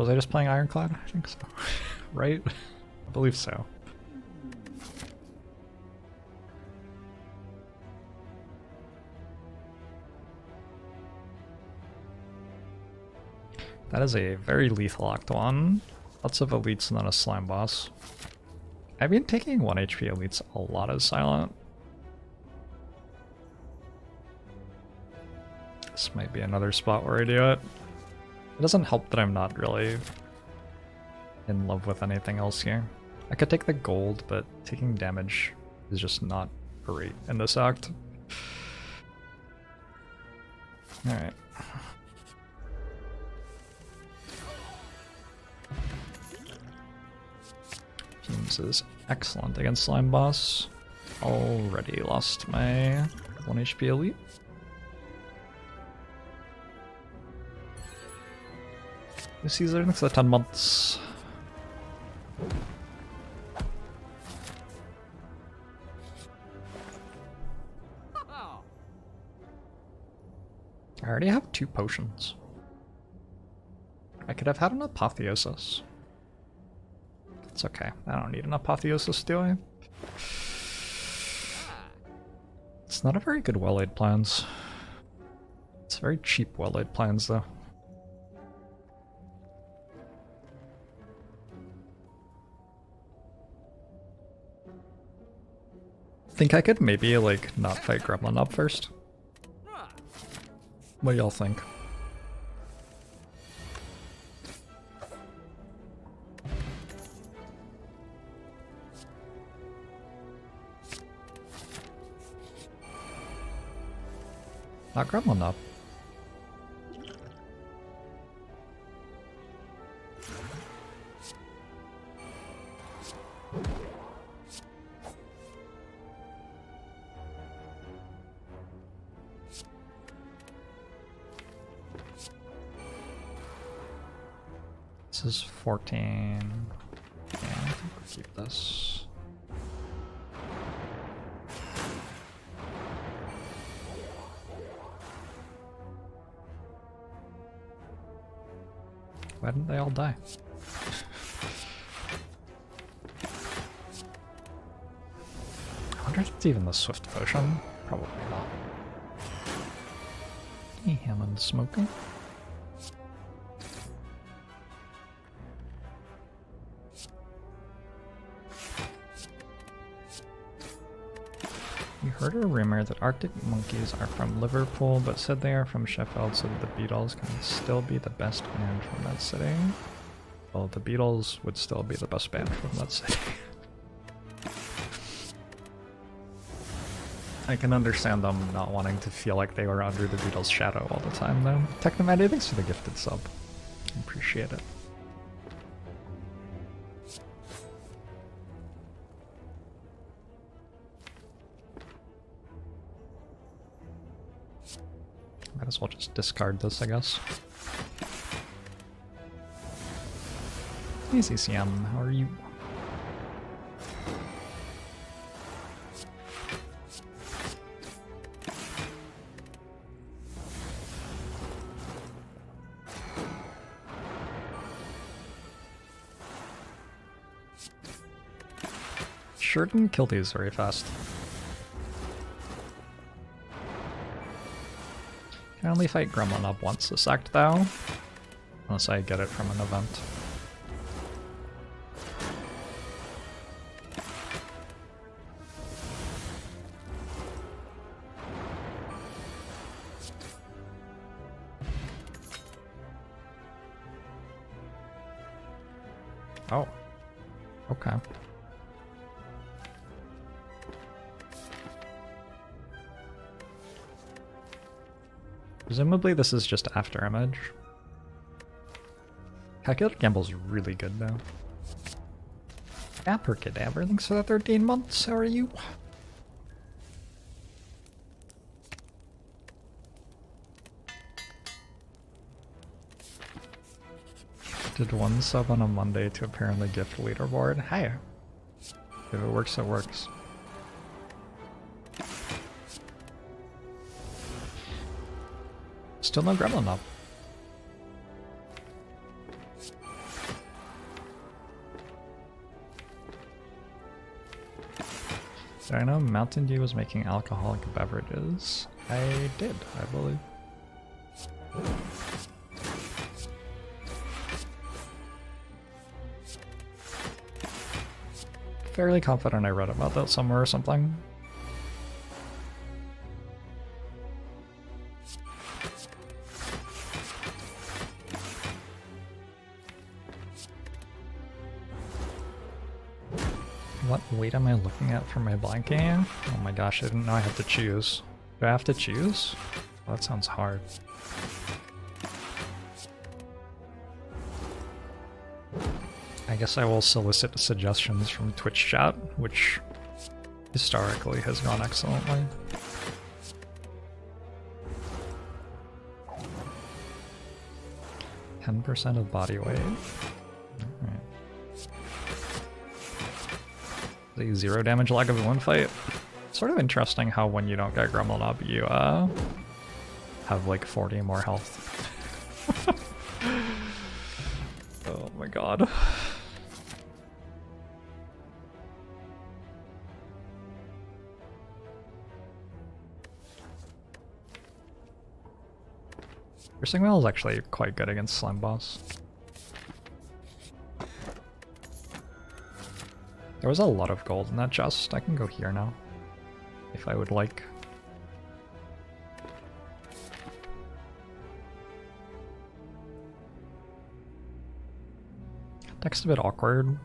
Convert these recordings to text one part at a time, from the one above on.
Was I just playing Ironclad? I think so. Right? I believe so. That is a very lethal Octo-1. Lots of elites and then a slime boss. I've been taking 1 HP elites a lot as silent. This might be another spot where I do it. It doesn't help that I'm not really in love with anything else here. I could take the gold, but taking damage is just not great in this act. Alright. Fumes is excellent against Slime Boss. Already lost my 1 HP elite. This Caesar next to 10 months. I already have 2 potions. I could have had an apotheosis. It's okay. I don't need an apotheosis, do I? It's not a very good well-laid plans. It's very cheap well-laid plans, though. Think I could maybe, like, not fight Gremlin up first? What y'all think? Not Gremlin up. This is 14. Yeah, I think we'll keep this. Why didn't they all die? I wonder if it's even the Swift Potion. Probably not. Hey, Hammond smoking. We heard a rumor that Arctic monkeys are from Liverpool, but said they are from Sheffield, so that the Beatles can still be the best band from that city. Well, the Beatles would still be the best band from that city. I can understand them not wanting to feel like they were under the Beatles' shadow all the time, though. Technomandy, thanks for the gifted sub. Appreciate it. Might as well just discard this, I guess. Hey CCM, how are you? Sure didn't kill these very fast. Can only fight Gremlin up once this act though, unless I get it from an event. Oh, okay. Presumably this is just after image. Calculated Gamble's really good though. Abracadabra, thanks for the 13 months, how are you? Did 1 sub on a Monday to appear on the gift leaderboard. Hi. If it works, it works. Still no Gremlin up. Did I know Mountain Dew was making alcoholic beverages? I did, I believe. Fairly confident I read about that somewhere or something. What weight am I looking at for my blanking? Oh my gosh, I didn't know I had to choose. Do I have to choose? Well, that sounds hard. I guess I will solicit suggestions from Twitch chat, which historically has gone excellently. %10 of body weight. Alright. The 0 damage lag of one fight. Sort of interesting how when you don't get Gremlin up, you have like 40 more health. Oh my god. Piercing Whale is actually quite good against Slime Boss. There was a lot of gold in that chest. I can go here now, if I would like. Deck's a bit awkward.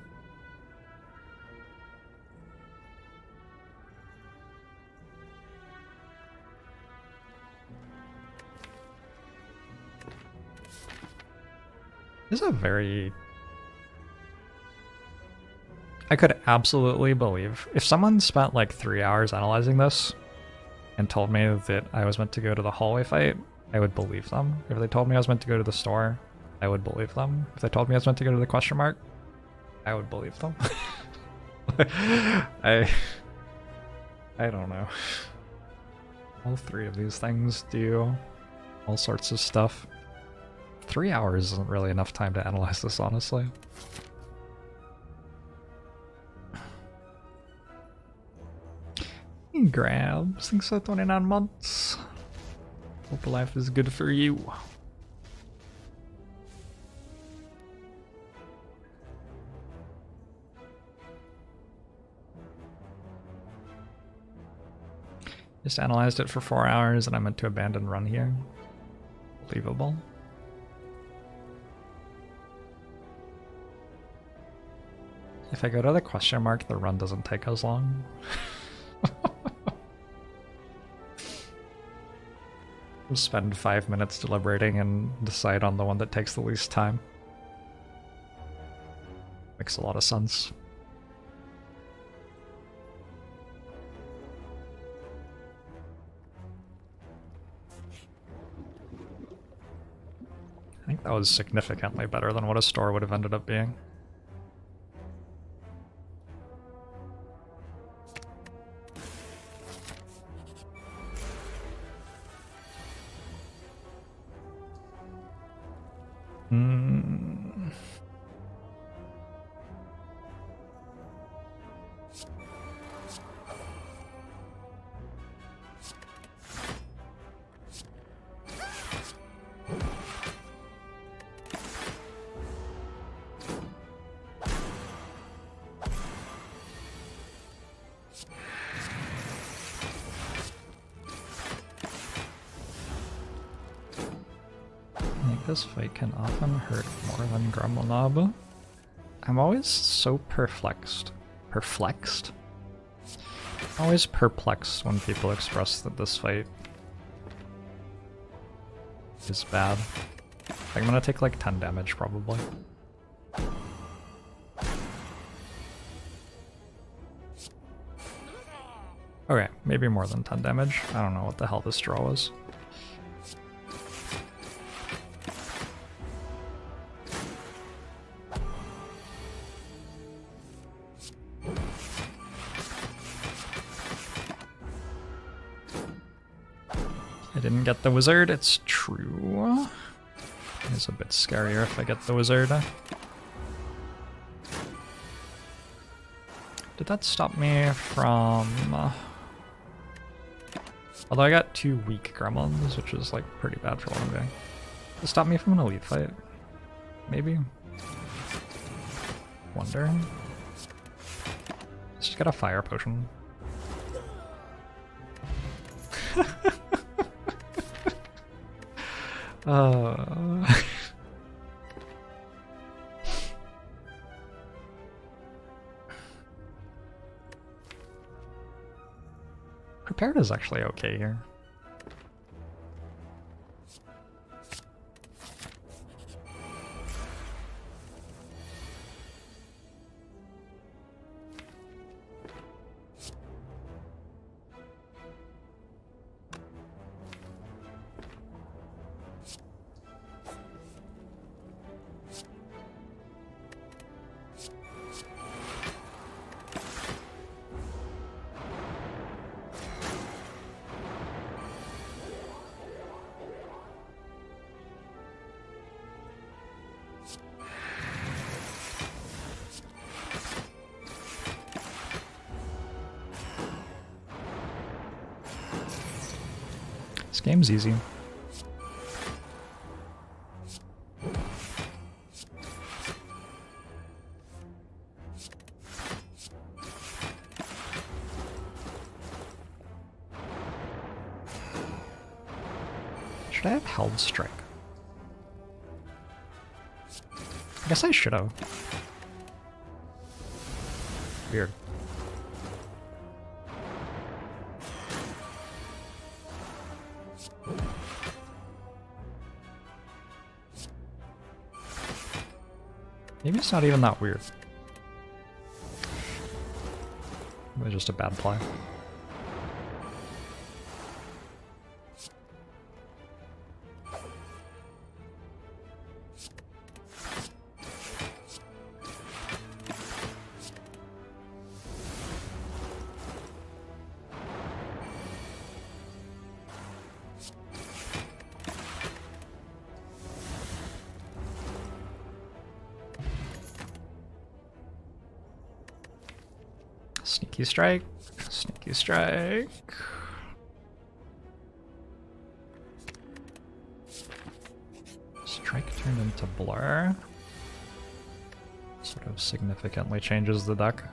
This is a very... I could absolutely believe if someone spent like 3 hours analyzing this and told me that I was meant to go to the hallway fight, I would believe them. If they told me I was meant to go to the store, I would believe them. If they told me I was meant to go to the question mark, I would believe them. I don't know. All three of these things do all sorts of stuff. 3 hours isn't really enough time to analyze this, honestly. Grabs, thanks for 29 months. Hope life is good for you. Just analyzed it for 4 hours and I meant to abandon run here. Believable. If I go to the question mark, the run doesn't take as long. We'll spend 5 minutes deliberating and decide on the one that takes the least time. Makes a lot of sense. I think that was significantly better than what a store would have ended up being. This fight can often hurt more than Gremlinob. I'm always so perplexed. Perplexed? Always perplexed when people express that this fight is bad. I'm gonna take like 10 damage probably. Okay, maybe more than 10 damage. I don't know what the hell this draw was. I didn't get the wizard, it's true. It's a bit scarier if I get the wizard. Did that stop me from... although I got 2 weak gremlins, which is like pretty bad for what I'm doing. Did it stop me from an elite fight? Maybe? Wonder? Let's just get a fire potion. Prepared is actually okay here. This game's easy. Should I have held strike? I guess I should have. Weird. Maybe it's not even that weird. It was just a bad play. Sneaky strike. Sneaky strike. Strike turned into blur. Sort of significantly changes the deck.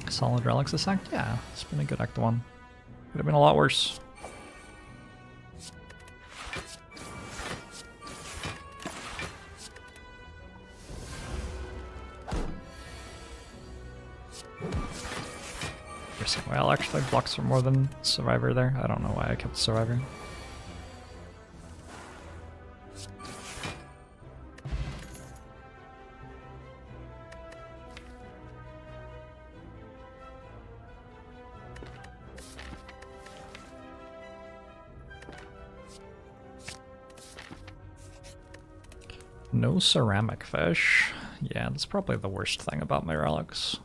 Solid relics this act? Yeah, it's been a good act 1. Could have been a lot worse. Well, actually, blocks for more than Survivor there. I don't know why I kept Survivor. No ceramic fish. Yeah, that's probably the worst thing about my relics.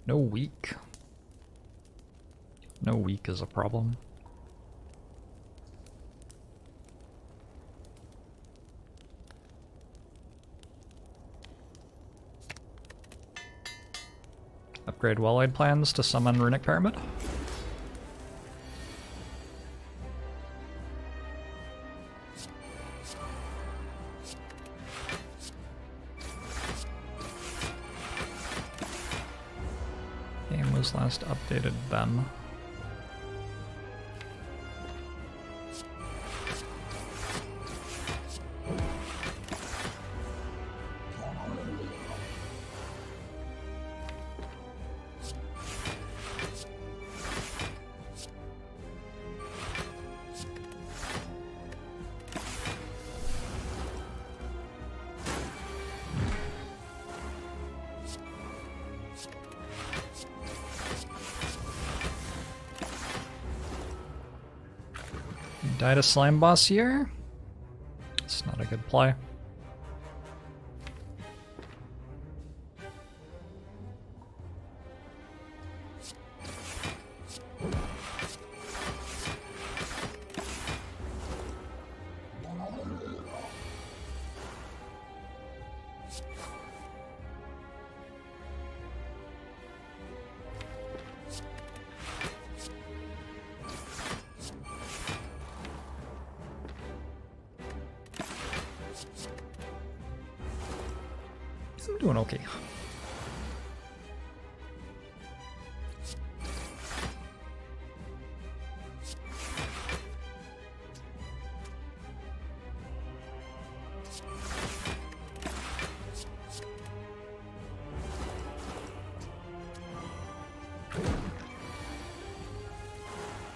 No weak. No weak is a problem. Upgrade well-laid plans to summon Runic Pyramid. Last updated then. Died a slime boss here? It's not a good play. I'm doing okay.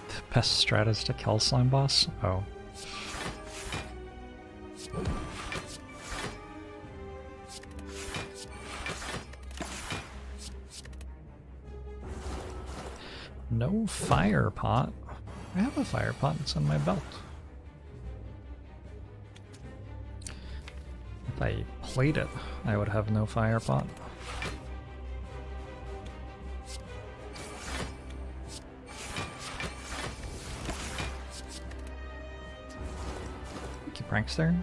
The best strat is to kill slime boss? Oh. No fire pot. I have a fire pot, it's on my belt. If I played it, I would have no fire pot. Thank you, Prankster.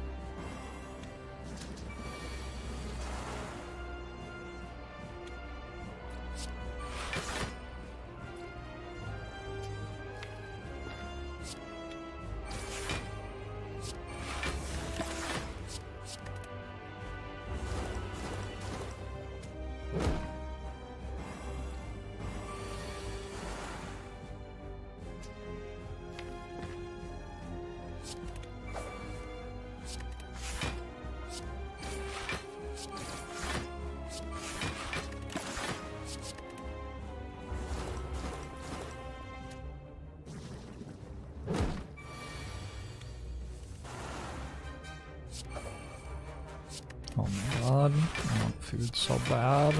Oh my god, I want food so bad.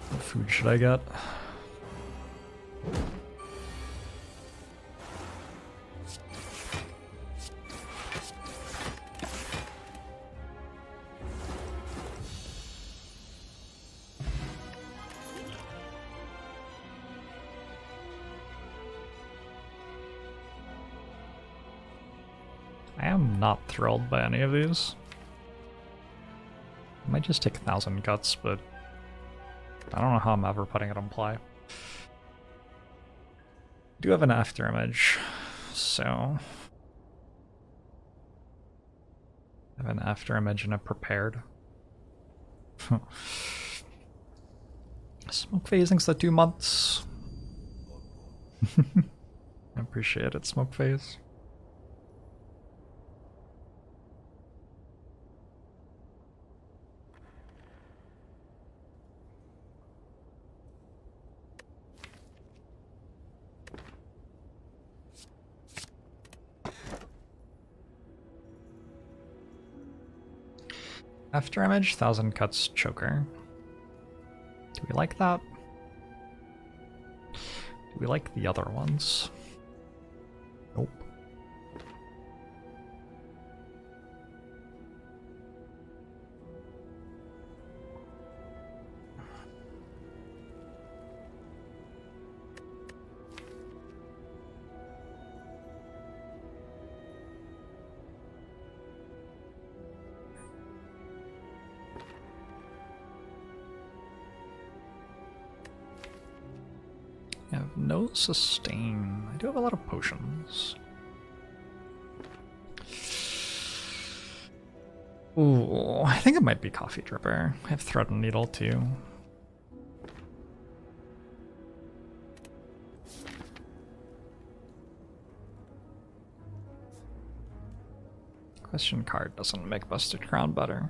What food should I get? I am not thrilled by any of these. I might just take 1,000 guts, but I don't know how I'm ever putting it on play. Do have an after image, so I have an after image and a prepared. Smoke phasing's the 2 months. I appreciate it, smoke phase. After image, 1,000 cuts choker. Do we like that? Do we like the other ones? Nope. I have no sustain. I do have a lot of potions. Ooh, I think it might be Coffee Dripper. I have Thread and Needle too. Question card doesn't make Busted Crown better.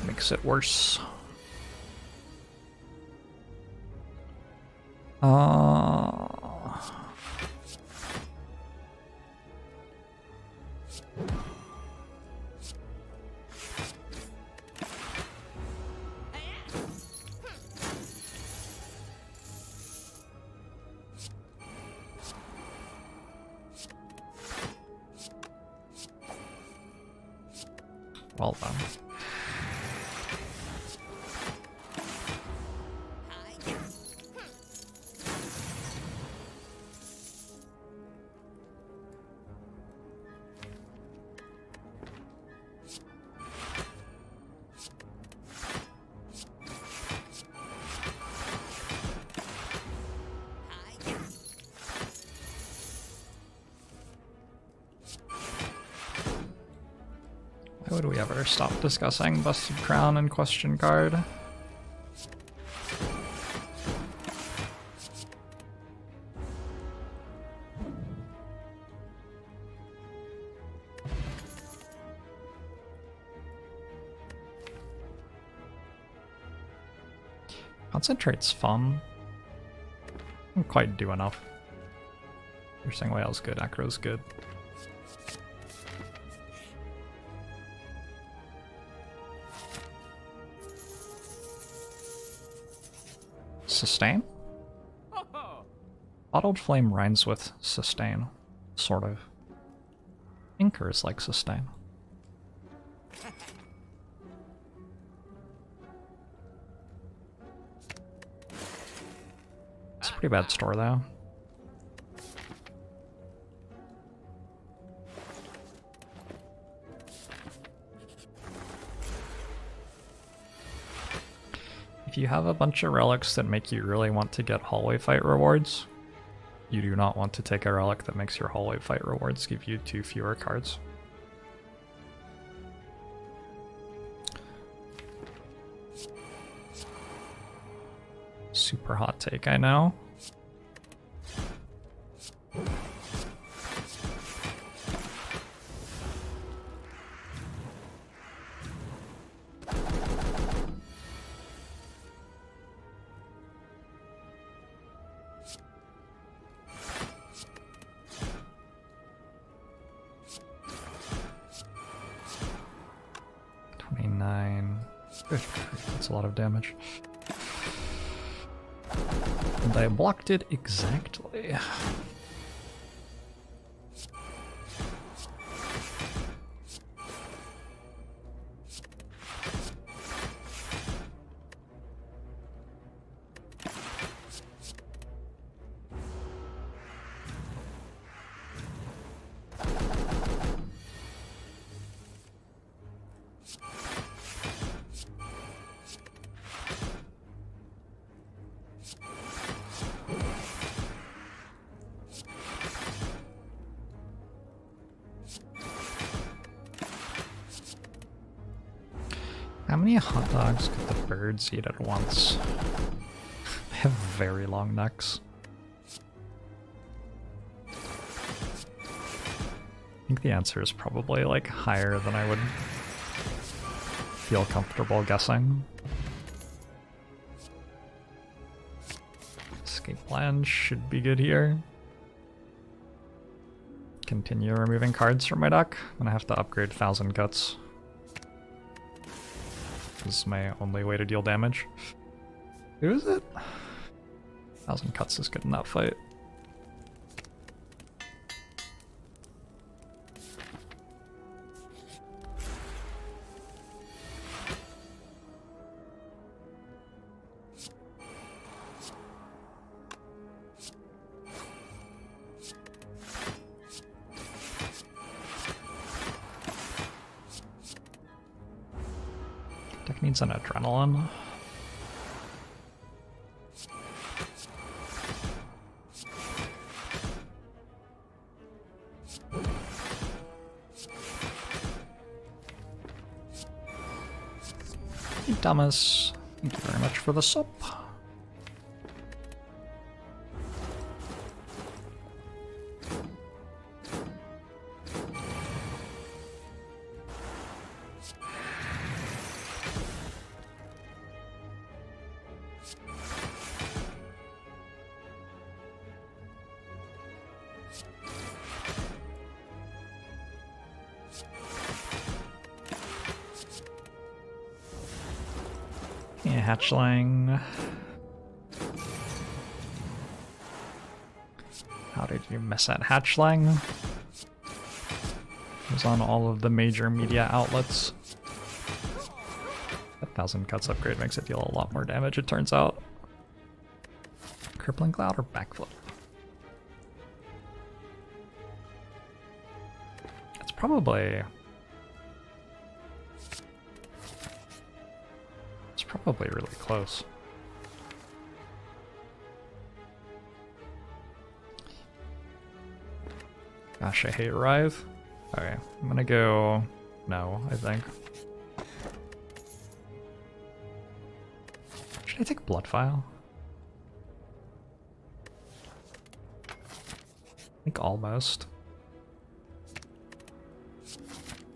Makes it worse. Well done. Why would we ever stop discussing Busted Crown and Question Card? Concentrate's fun. Didn't quite do enough. Piercing Whale's good, Acro's good. Sustain? Bottled Flame rhymes with sustain, sort of. Inker is like sustain. It's a pretty bad store though. If you have a bunch of relics that make you really want to get hallway fight rewards, you do not want to take a relic that makes your hallway fight rewards give you 2 fewer cards. Super hot take, I know. That's a lot of damage. And I blocked it exactly. How many hot dogs could the birds eat at once? They have very long necks. I think the answer is probably like higher than I would feel comfortable guessing. Escape plan should be good here. Continue removing cards from my deck. I'm gonna have to upgrade 1000 Guts. This is my only way to deal damage. Who is it? 1000 Cuts is good in that fight. Deck needs an adrenaline. Hey Thomas, thank you very much for the sub. Yeah, hatchling. How did you miss that hatchling? It was on all of the major media outlets. That 1000 cuts upgrade makes it deal a lot more damage, it turns out. Crippling Cloud or Backflip? It's probably... It's probably really close. Gosh, I hate Writhe. Okay, I'm gonna go... No, I think. Should I take Blood Vial? I think almost.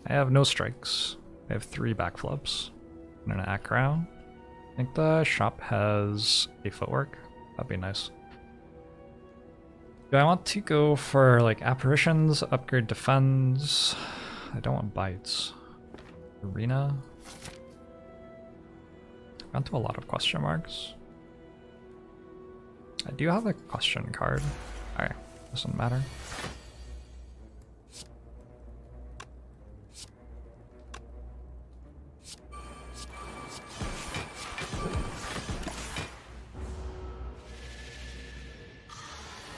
I have no strikes. I have 3 backflips and an acro. I think the shop has a footwork. That'd be nice. Do I want to go for like apparitions, upgrade defense? I don't want bites. Arena. I've gone to a lot of question marks. I do have a question card. Alright, doesn't matter.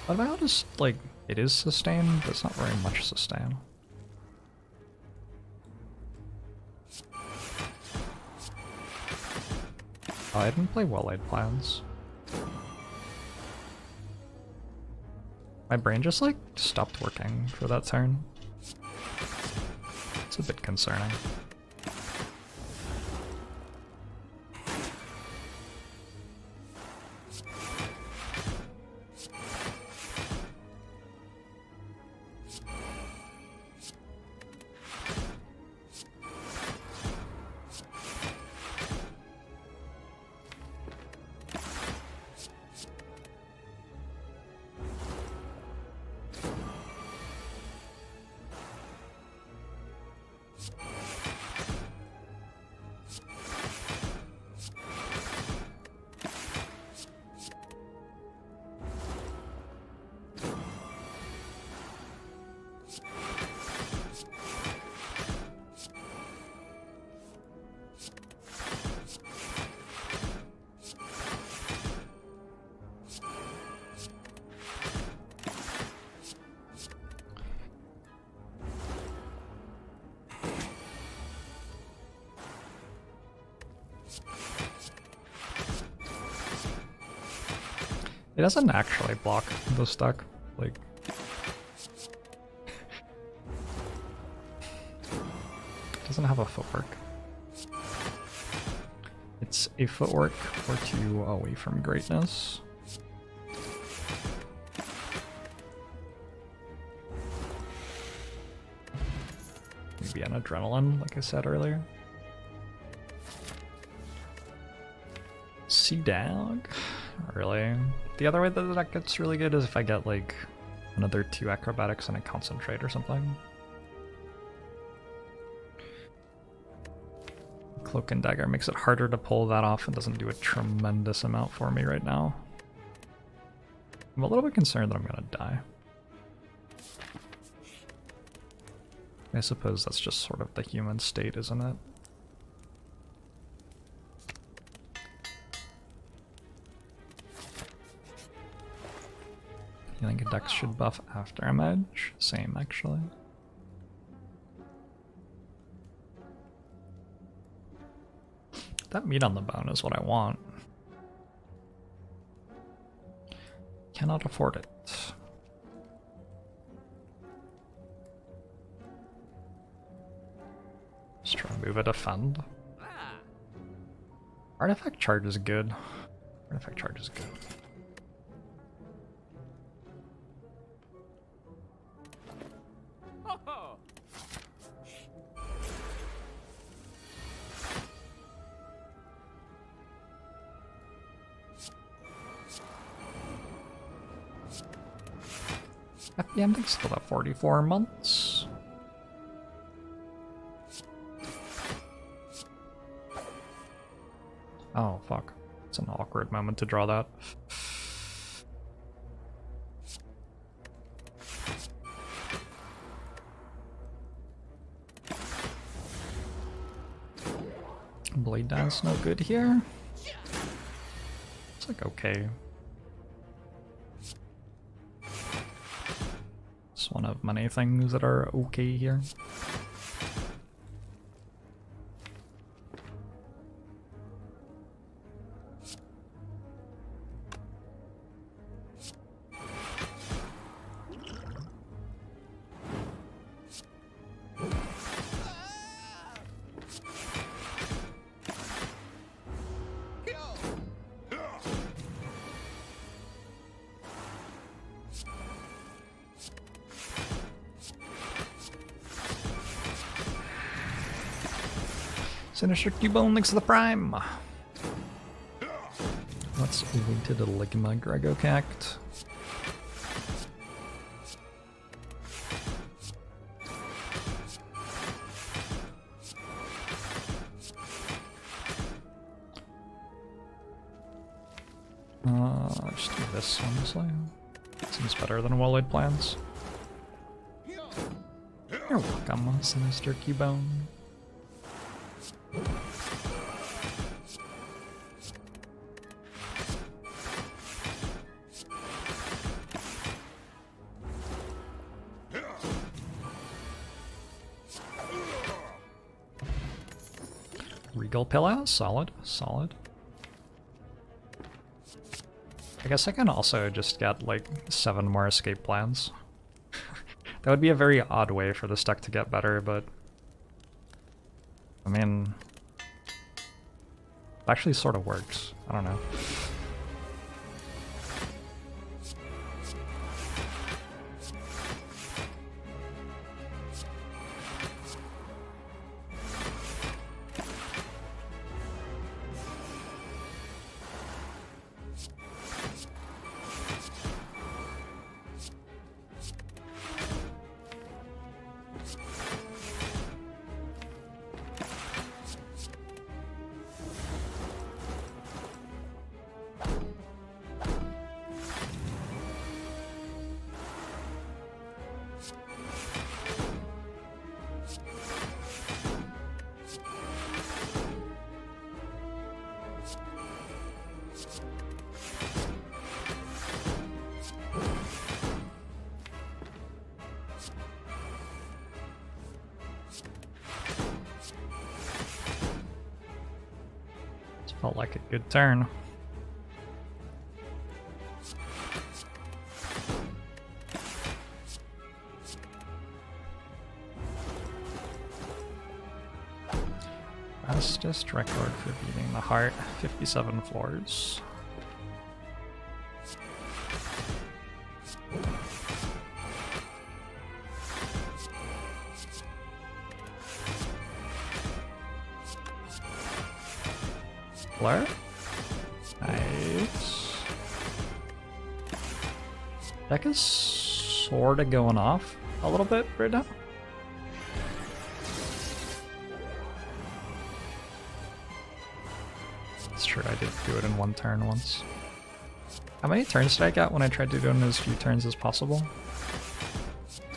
What about just like it is sustain, but it's not very much sustain. Oh, I didn't play well-laid plans. My brain just like stopped working for that turn. It's a bit concerning. It doesn't actually block the stuck, like... It doesn't have a footwork. It's a footwork or 2 away from greatness. Maybe an adrenaline, like I said earlier. Sea Dog? Not really. The other way that that gets really good is if I get like another 2 acrobatics and a concentrate or something. Cloak and Dagger makes it harder to pull that off and doesn't do a tremendous amount for me right now. I'm a little bit concerned that I'm gonna die. I suppose that's just sort of the human state, isn't it? You think a Dex should buff after damage? Same, actually. That meat on the bone is what I want. Cannot afford it. Just try to move a defend. Artifact charge is good. Artifact charge is good. Yeah, I'm still at 44 months. Oh, fuck. It's an awkward moment to draw that. Blade Dance no good here. It's like okay. It's one of many things that are okay here. Sinister Cubone links to the Prime. What's weighted Ligma Gregocact? Just do this, honestly. Seems better than well-laid plans. You're welcome, Sinister Cubone. Regal Pillow, solid, solid. I guess I can also just get like 7 more escape plans. That would be a very odd way for this deck to get better, but I mean, it actually sort of works. I don't know. Felt like a good turn. Fastest record for beating the heart, 57 floors. Flare. Nice. Deck is sorta going off a little bit right now. It's true, I did do it in 1 turn once. How many turns did I get when I tried to do it in as few turns as possible?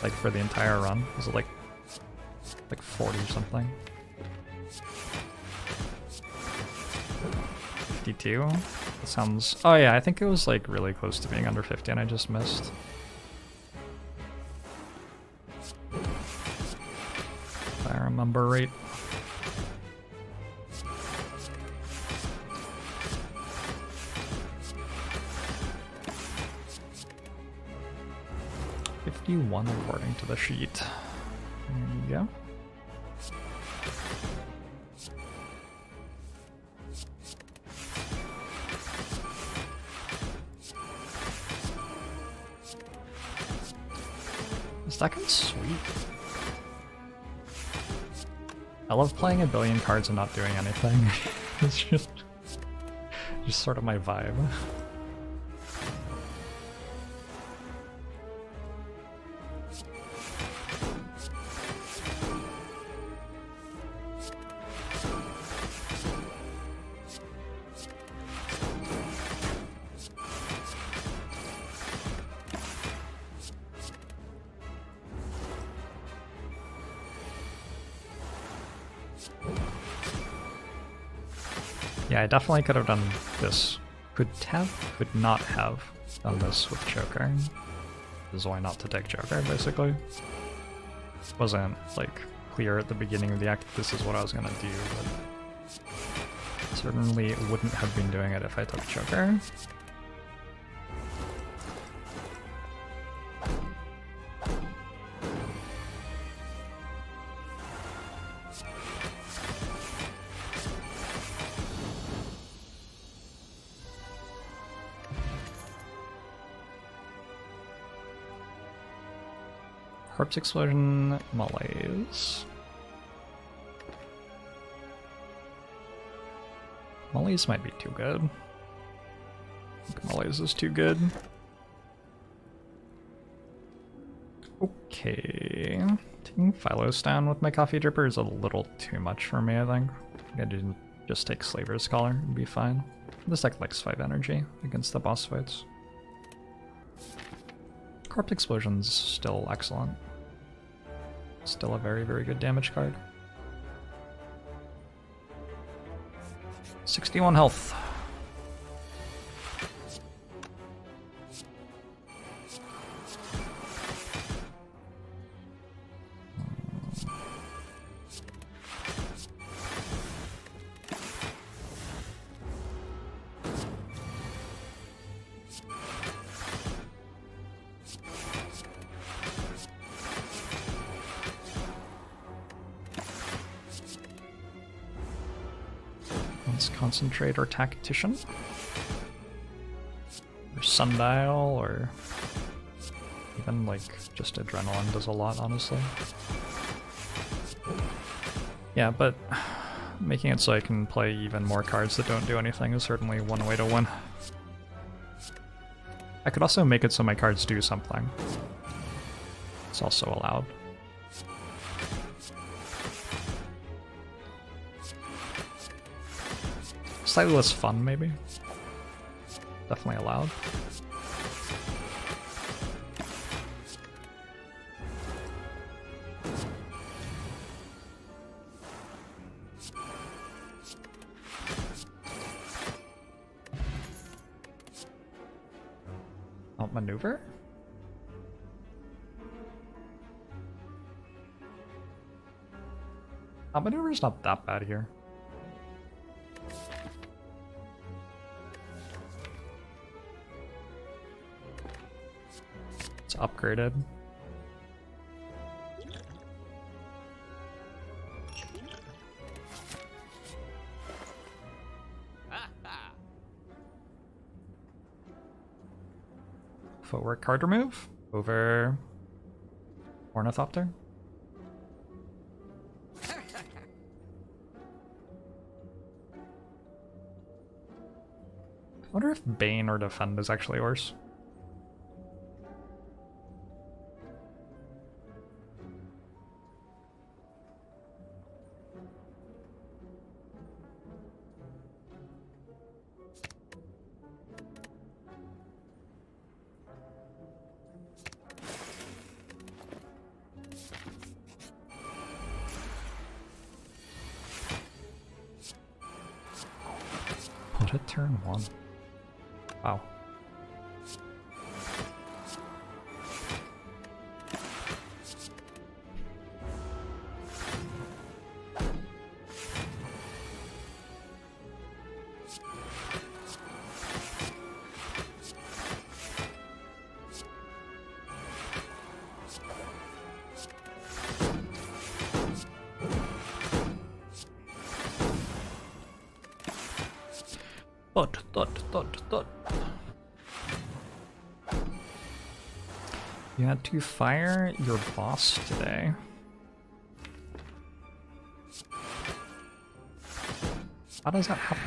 Like for the entire run? Was it like 40 something? 52? That sounds... Oh yeah, I think it was like really close to being under 50 and I just missed. If I remember right. $51 according to the sheet. There you go. This deck is sweet. I love playing a billion cards and not doing anything. It's just sort of my vibe. Yeah, I definitely could have done this. Could not have done this with Joker. This is why not to take Joker, basically. Wasn't, like, clear at the beginning of the act this is what I was gonna do, but certainly wouldn't have been doing it if I took Joker. Corpse Explosion, Malaise. Malaise might be too good. I think Malaise is too good. Okay. Taking Philos down with my Coffee Dripper is a little too much for me, I think. I didn't just take Slaver's Collar and be fine. This deck likes 5 energy against the boss fights. Corpse Explosion's still excellent. Still a very, very good damage card. 61 health. Concentrate or Tactician, or Sundial, or even like just Adrenaline does a lot, honestly. Yeah, but making it so I can play even more cards that don't do anything is certainly one way to win. I could also make it so my cards do something. It's also allowed. Slightly less fun, maybe. Definitely allowed. Outmaneuver? Outmaneuver's not that bad here. Upgraded. Footwork card remove over Ornithopter. I wonder if Bane or Defend is actually worse. What a turn one. Wow. Thud. You had to fire your boss today. How does that happen?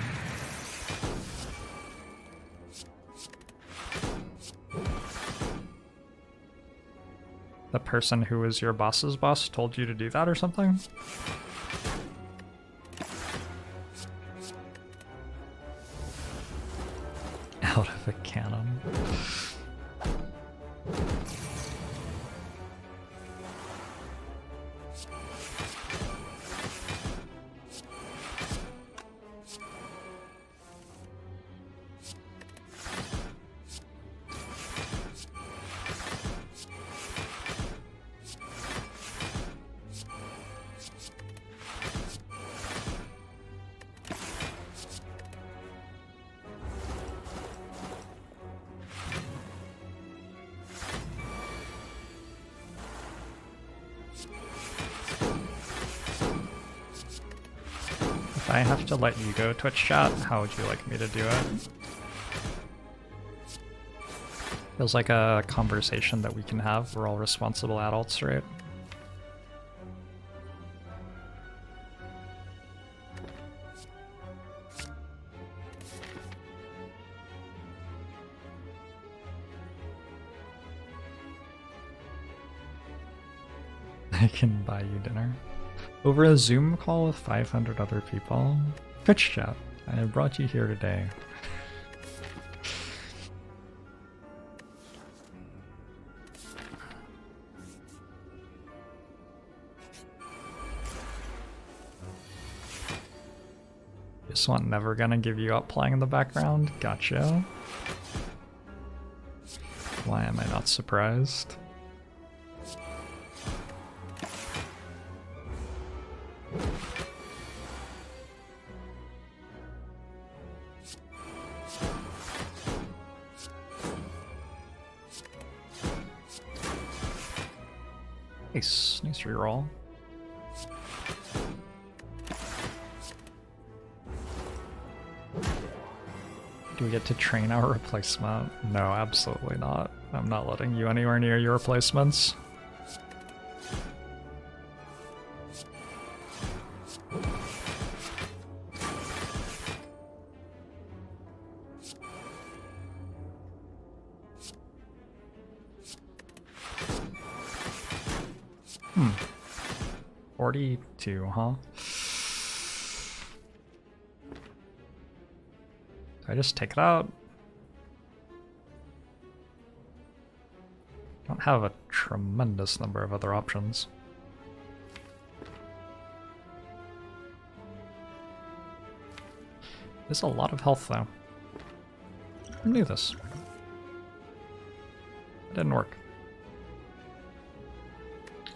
The person who was your boss's boss told you to do that or something? Out of a cannon. I have to let you go Twitch chat, how would you like me to do it? Feels like a conversation that we can have. We're all responsible adults, right? I can buy you dinner. Over a Zoom call with 500 other people? Twitch chat, I have brought you here today. This one never gonna give you up playing in the background? Gotcha. Why am I not surprised? Nice reroll. Do we get to train our replacement? No, absolutely not. I'm not letting you anywhere near your replacements. Hmm. 42, huh? Do I just take it out? Don't have a tremendous number of other options. There's a lot of health though. Who knew this? It didn't work.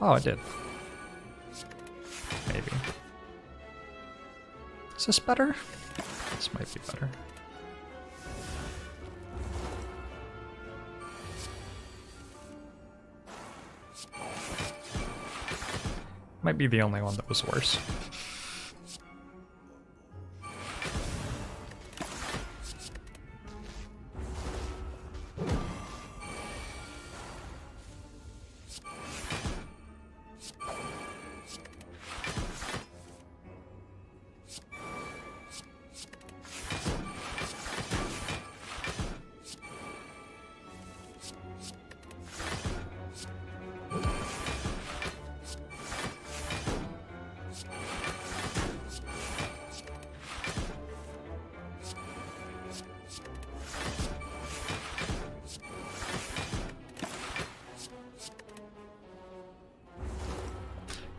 Oh, it did. Maybe. Is this better? This might be better. Might be the only one that was worse.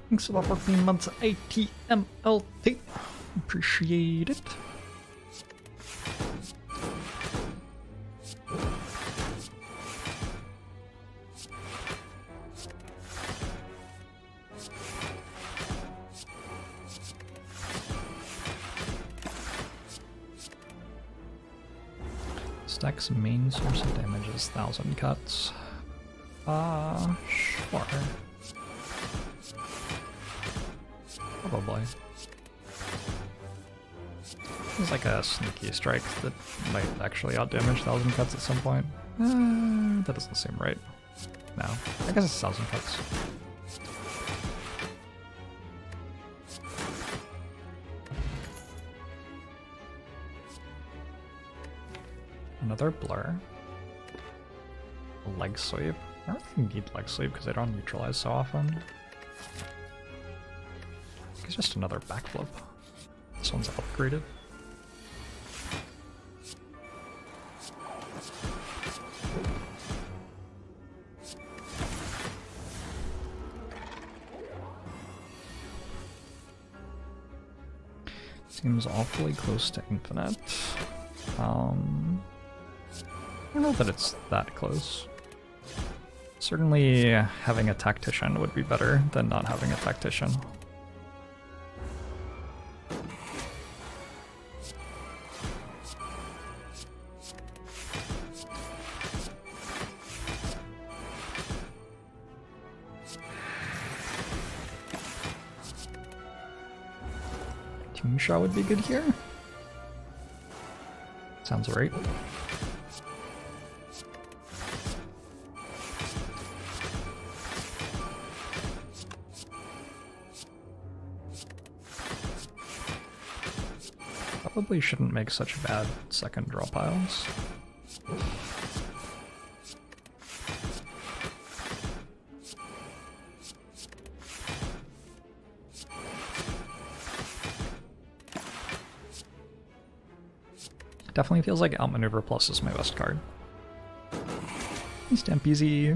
Thanks a lot for 14 months ATMLT. Appreciate it. Stack's main source of damage is 1,000 cuts. Sure. Probably. Seems like a sneaky strike that might actually outdamage 1,000 cuts at some point. That doesn't seem right. No, I guess it's 1,000 cuts. Another blur. A leg sweep. I don't think you need leg sweep because I don't neutralize so often. It's just another backflip. This one's upgraded. Seems awfully close to infinite. I don't know that it's that close. Certainly having a tactician would be better than not having a tactician. King Shot would be good here. Sounds right. Probably shouldn't make such bad second draw piles. Definitely feels like Outmaneuver Plus is my best card. Stamp easy.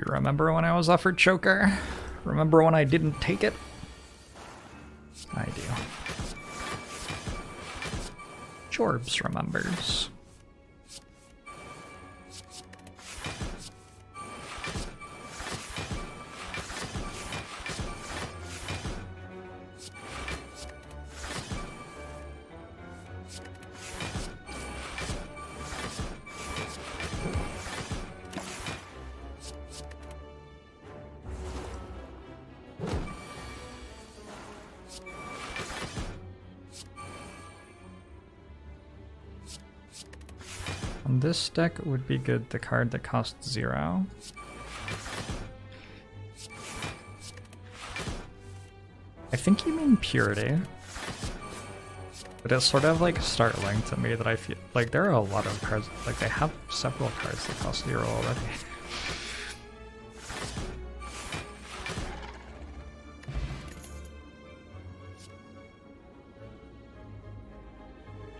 Remember when I was offered Choker? Remember when I didn't take it? I do. Jorbs remembers. On this deck would be good the card that costs 0. I think you mean Purity. But it's sort of like startling to me that I feel like there are a lot of cards, like they have several cards that cost 0 already.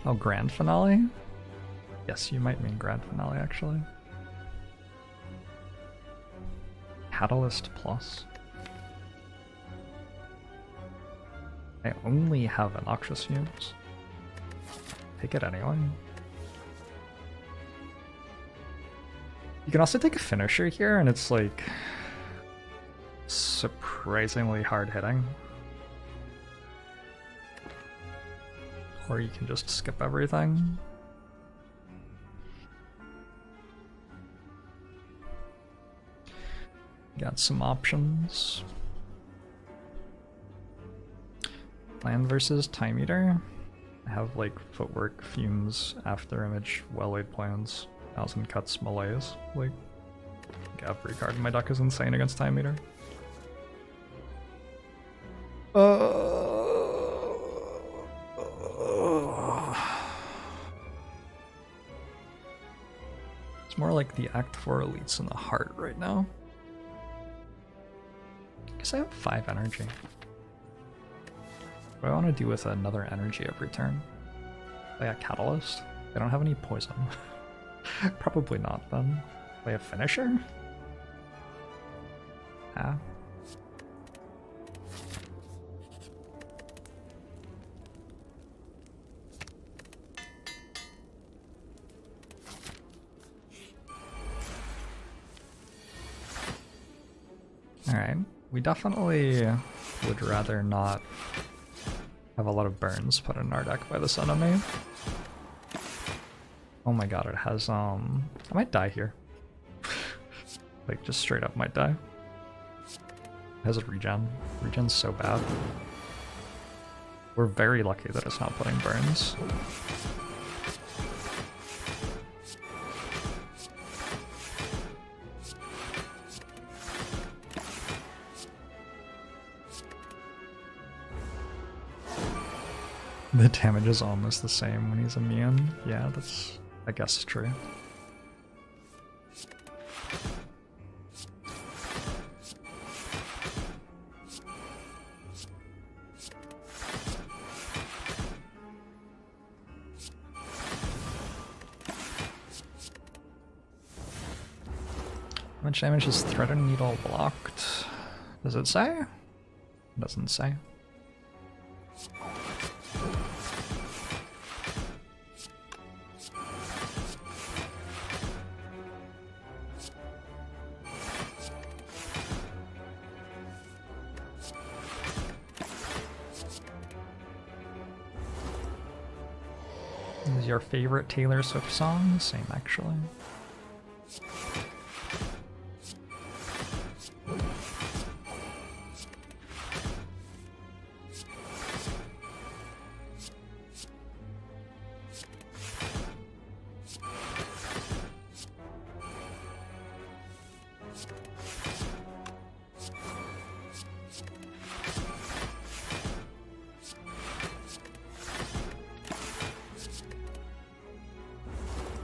Oh, Grand Finale? Yes, you might mean Grand Finale, actually. Catalyst Plus. I only have an Noxious Fumes. Take it anyway. You can also take a Finisher here, and it's like surprisingly hard hitting. Or you can just skip everything. Got some options. Land versus Time Eater. I have like Footwork, Fumes, After Image, Well-Laid Plans, 1000 Cuts, Malaise. Like, every card in my deck is insane against Time Eater. It's more like the Act 4 elites in the heart right now. I guess I have 5 energy. What do I want to do with another energy every turn? Play a Catalyst? I don't have any poison. Probably not then. Play a Finisher? Ah. Alright, we definitely would rather not have a lot of burns put in our deck by this enemy. Oh my god, it has, I might die here. Like, just straight up might die. It has a regen. Regen's so bad. We're very lucky that it's not putting burns. The damage is almost the same when he's immune. Yeah, that's, I guess, true. How much damage is Thread and Needle blocked? Does it say? It doesn't say. Is your favorite Taylor Swift song? Same, actually.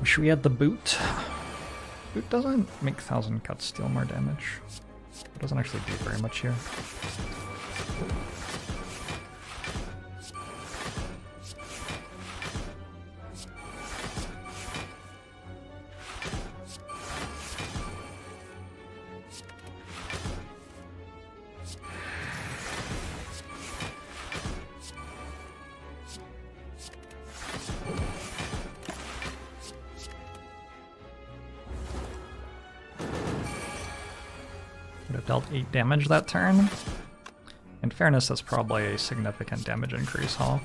Wish we had the boot. Boot doesn't make 1000 cuts deal more damage. It doesn't actually do very much here. Would have dealt 8 damage that turn. In fairness, that's probably a significant damage increase, huh?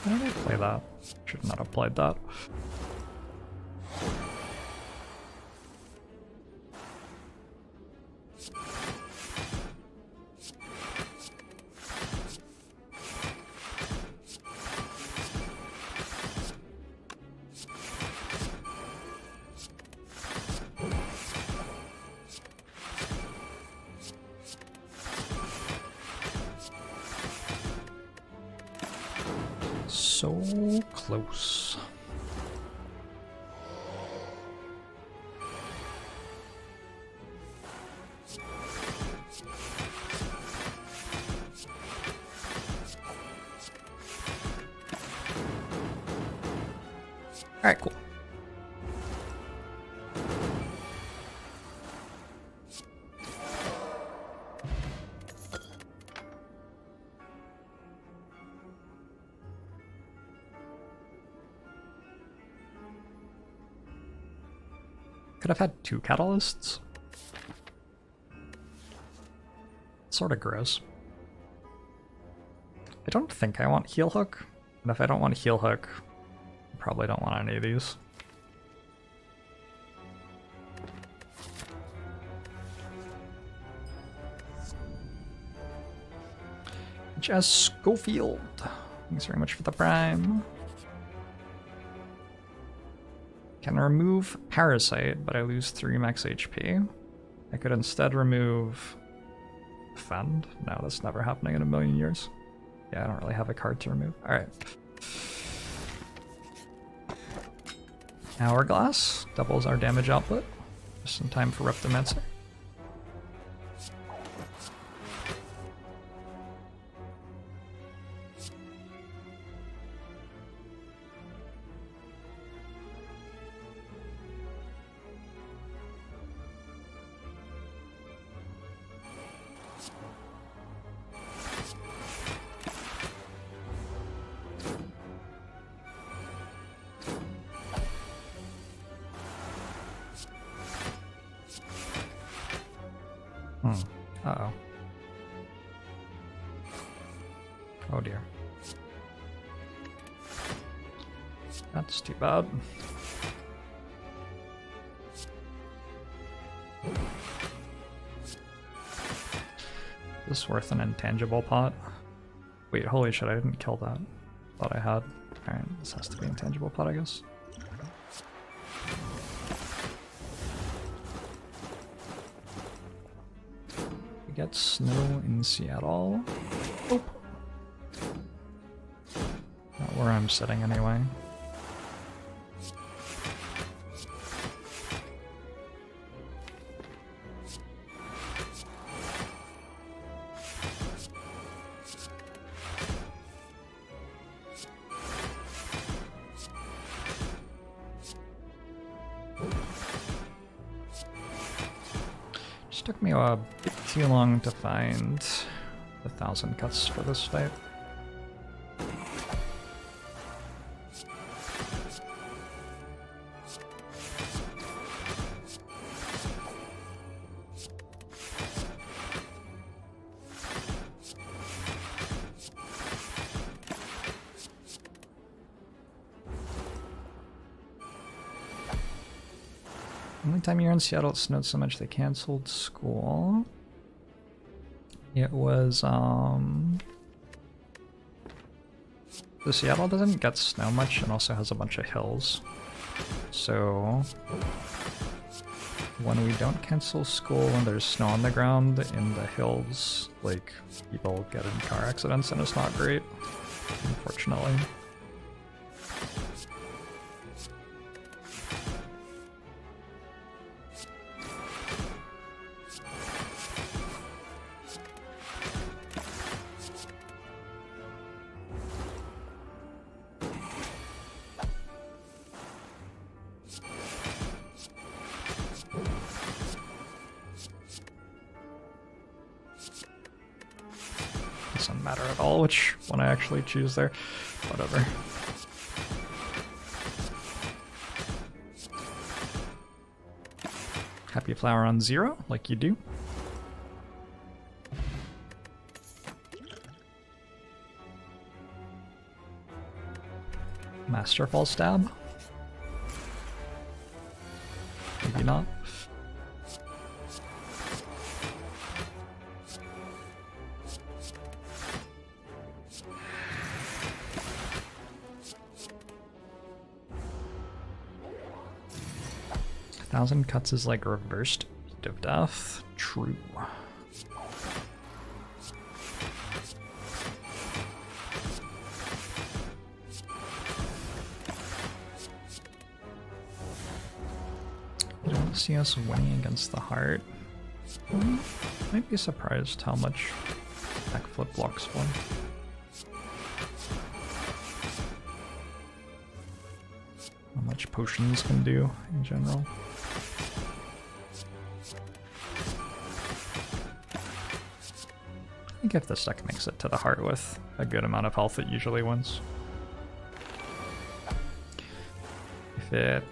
Why did I play that? Should not have played that. So close. All right, cool. Could have had 2 catalysts. Sort of gross. I don't think I want heal hook, and if I don't want heal hook, I probably don't want any of these. Jess Schofield, thanks very much for the prime. Can remove Parasite, but I lose 3 max HP. I could instead remove Defend. No, that's never happening in a million years. Yeah, I don't really have a card to remove. Alright. Hourglass doubles our damage output. Just in time for Reptomancer. Uh-oh. Oh dear. That's too bad. Is this worth an intangible pot? Wait, holy shit, I didn't kill that. Thought I had. Alright, this has to be intangible pot, I guess. We get snow in Seattle. Oh. Not where I'm sitting anyway. Took me a bit too long to find the 1,000 cuts for this fight. Only time you're in Seattle it snowed so much they canceled school. It was the Seattle doesn't get snow much and also has a bunch of hills. So when we don't cancel school and there's snow on the ground in the hills, like people get in car accidents and it's not great, unfortunately. Doesn't matter at all which one I actually choose there. Whatever. Happy flower on 0, like you do. Masterful stab? Maybe not. Thousand cuts is like reversed beat of death. True. I don't see us winning against the heart. Might be surprised how much backflip blocks one. How much potions can do in general. I think if this deck makes it to the heart with a good amount of health, it usually wins. If it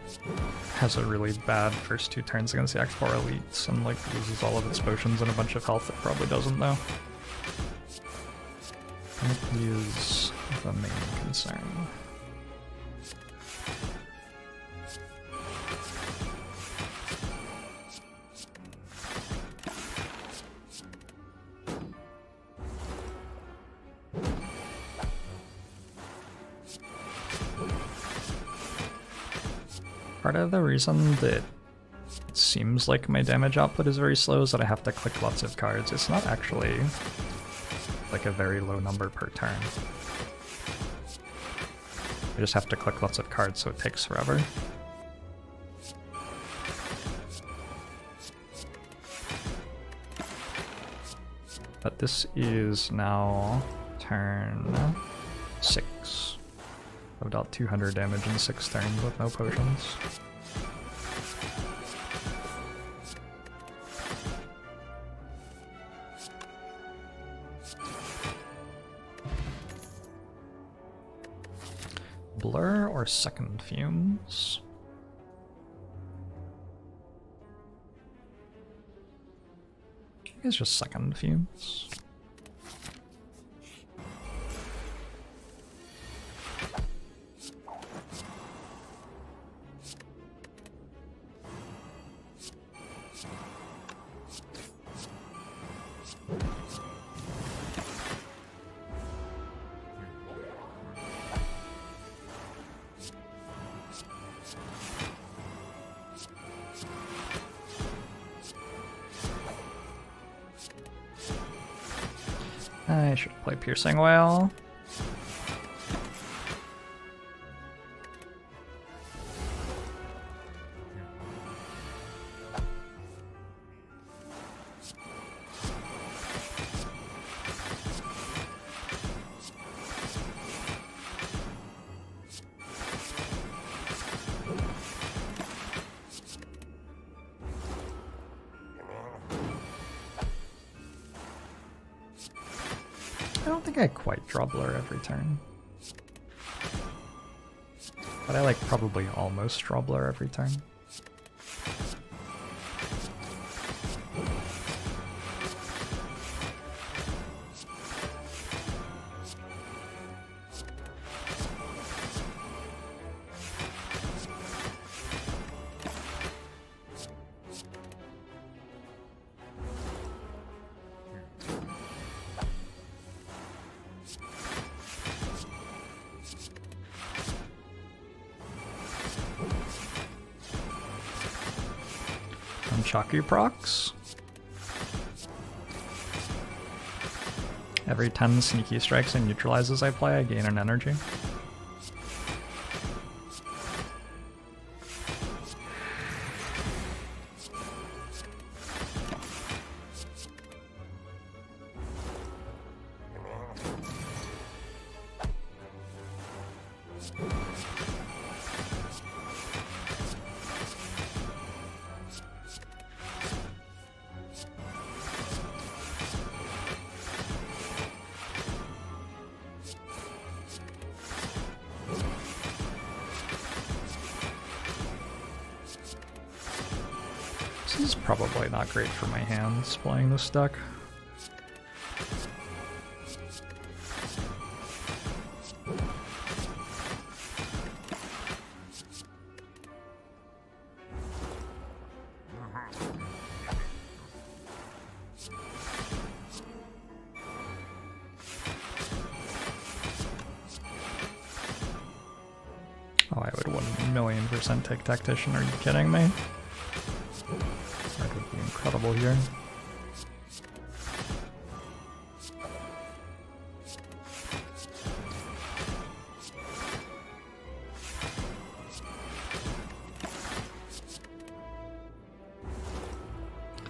has a really bad first 2 turns against the X4 elites and like loses all of its potions and a bunch of health, it probably doesn't though. That is the main concern. Part of the reason that it seems like my damage output is very slow is that I have to click lots of cards. It's not actually like a very low number per turn. I just have to click lots of cards, so it takes forever. But this is now turn 6. I've dealt 200 damage in 6 turns with no potions. Blur or second fumes? I think it's just second fumes. I should play Piercing Whale. I don't think I quite draw Blur every turn. But I like probably almost draw Blur every turn. Shaku procs. Every 10 sneaky strikes and neutralizes I play, I gain an energy. This is probably not great for my hands playing this deck. Oh, I would 1,000,000% take Tactician, are you kidding me? That would be incredible here.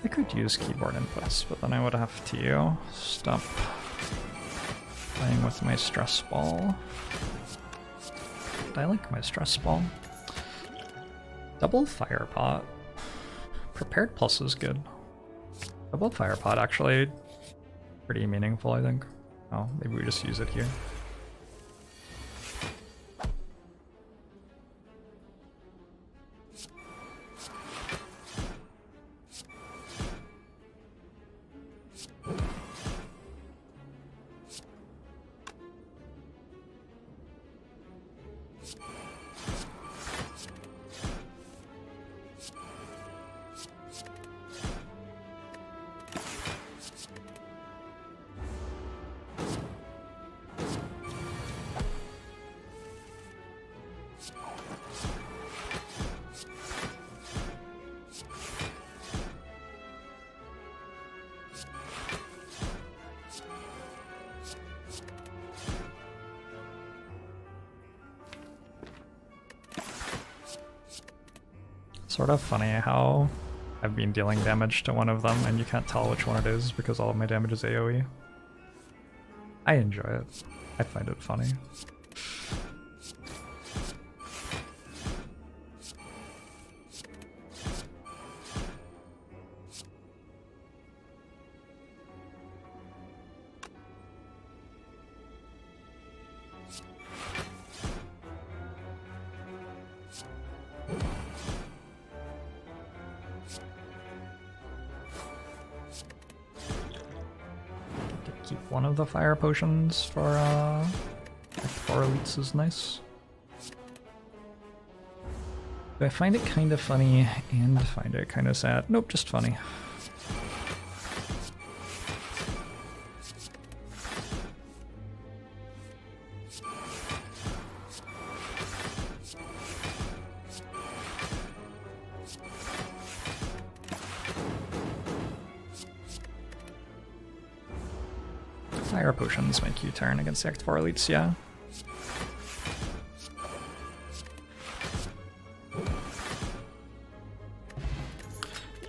I could use keyboard inputs, but then I would have to stop playing with my stress ball. I like my stress ball. Double fire pot. Prepared plus is good. Double fire pot actually pretty meaningful, I think. Oh, maybe we just use it here. Sort of funny how I've been dealing damage to one of them and you can't tell which one it is because all of my damage is AoE. I enjoy it. I find it funny. Keep one of the fire potions for like 4 elites is nice. Do I find it kind of funny and find it kind of sad? Nope, just funny. Fire potions make you turn against the Act 4 elites, yeah.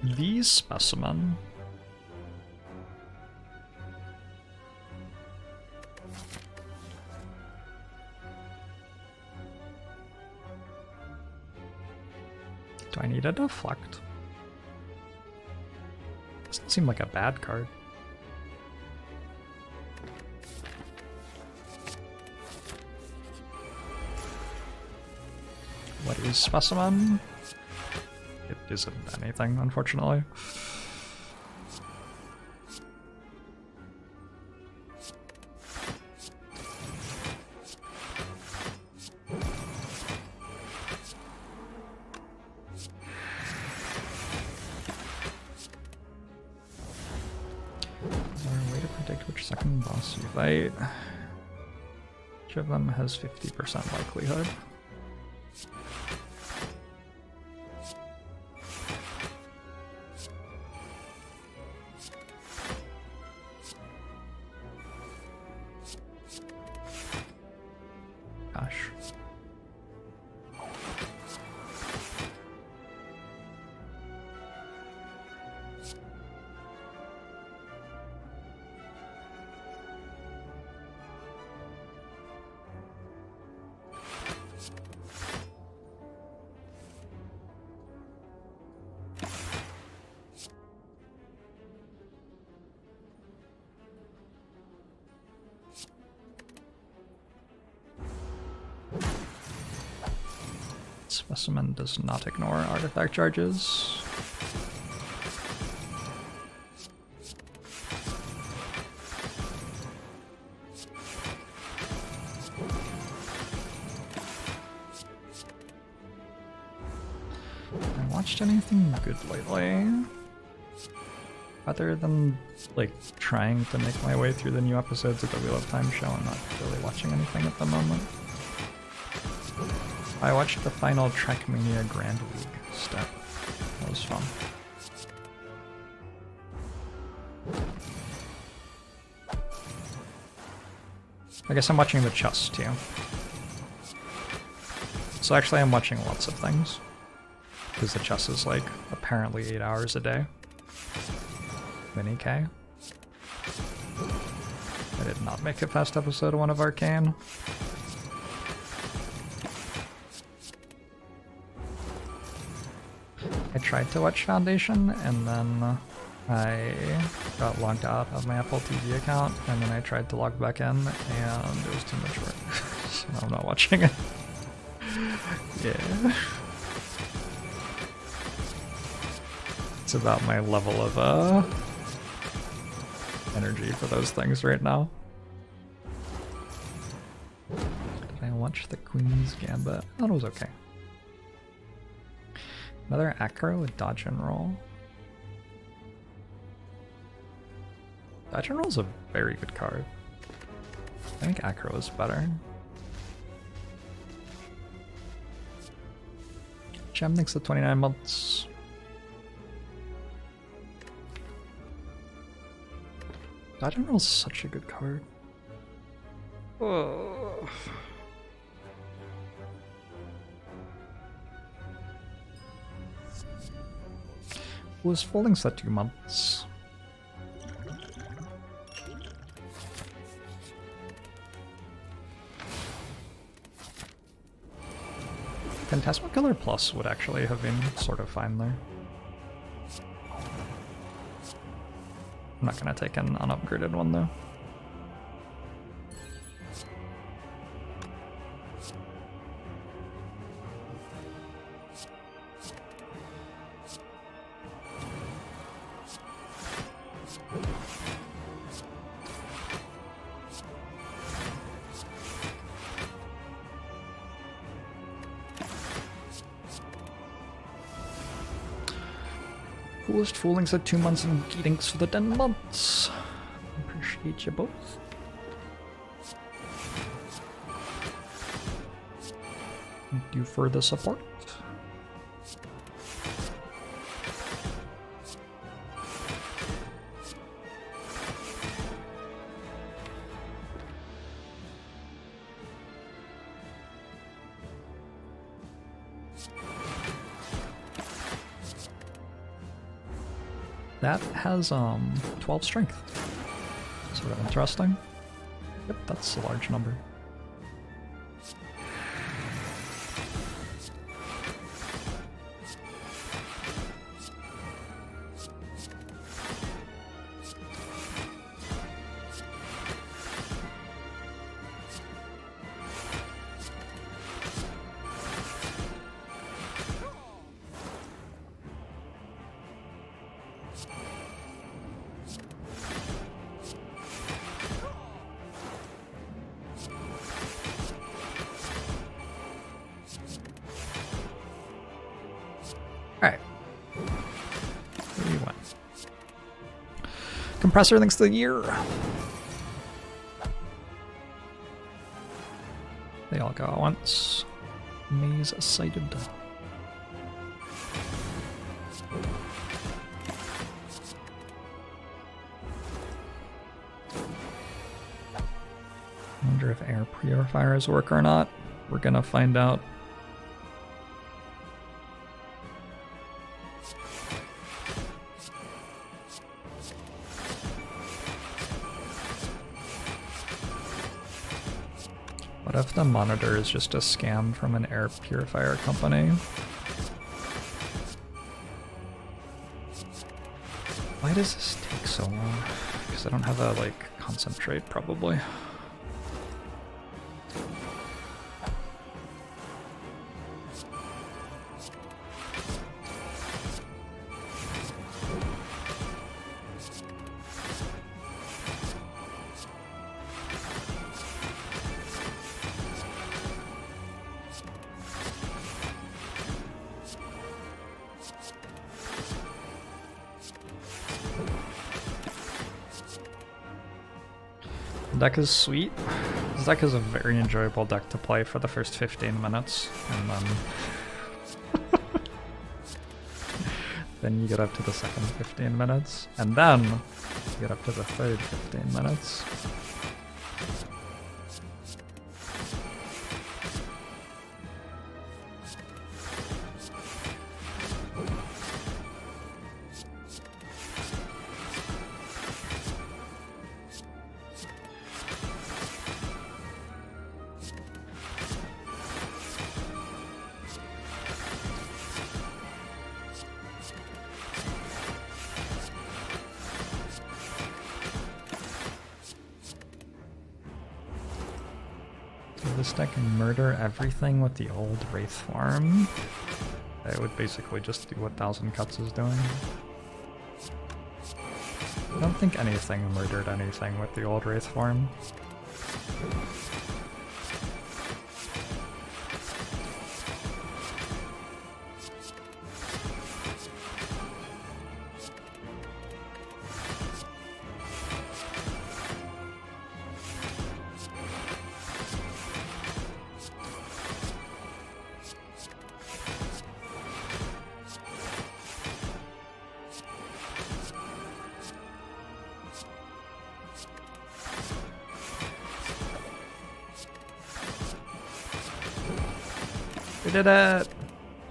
The specimen. Do I need a deflect? Doesn't seem like a bad card. What is specimen? It isn't anything, unfortunately. Is there a way to predict which second boss you fight? Each of them has 50% likelihood. Gosh. Specimen does not ignore artifact charges. Have I watched anything good lately? Other than, like, trying to make my way through the new episodes of the Wheel of Time show, I'm not really watching anything at the moment. I watched the final Trackmania Grand League step. That was fun. I guess I'm watching the chess too. So actually I'm watching lots of things. Because the chess is like apparently 8 hours a day. Mini K. I did not make it past episode 1 of Arcane. I tried to watch Foundation, and then I got logged out of my Apple TV account, and then I tried to log back in, and it was too much work. So I'm not watching it. Yeah. It's about my level of energy for those things right now. Did I watch the Queen's Gambit? I thought it was okay. Another acro with dodge and roll. Dodge and roll is a very good card. I think acro is better. Gem thinks the 29 months. Dodge and roll is such a good card. Oh. Was folding set 2 months. Phantasmal Killer Plus would actually have been sort of fine there. I'm not gonna take an unupgraded one though. Coolest foolings at 2 months and geetings for the 10 months. Appreciate you both. Thank you for the support. That has 12 strength. Sort of interesting. Yep, that's a large number. Alright. Where you went? Compressor thanks to the year. They all go at once. Maze sighted. I wonder if air purifiers work or not. We're gonna find out. What if the monitor is just a scam from an air purifier company? Why does this take so long? Because I don't have a, like, concentrate, probably. Deck is sweet. This deck is a very enjoyable deck to play for the first 15 minutes, and then then you get up to the second 15 minutes, and then you get up to the third 15 minutes. This deck can murder everything with the old Wraith farm. It would basically just do what 1000 Cuts is doing. I don't think anything murdered anything with the old Wraith farm. We did it!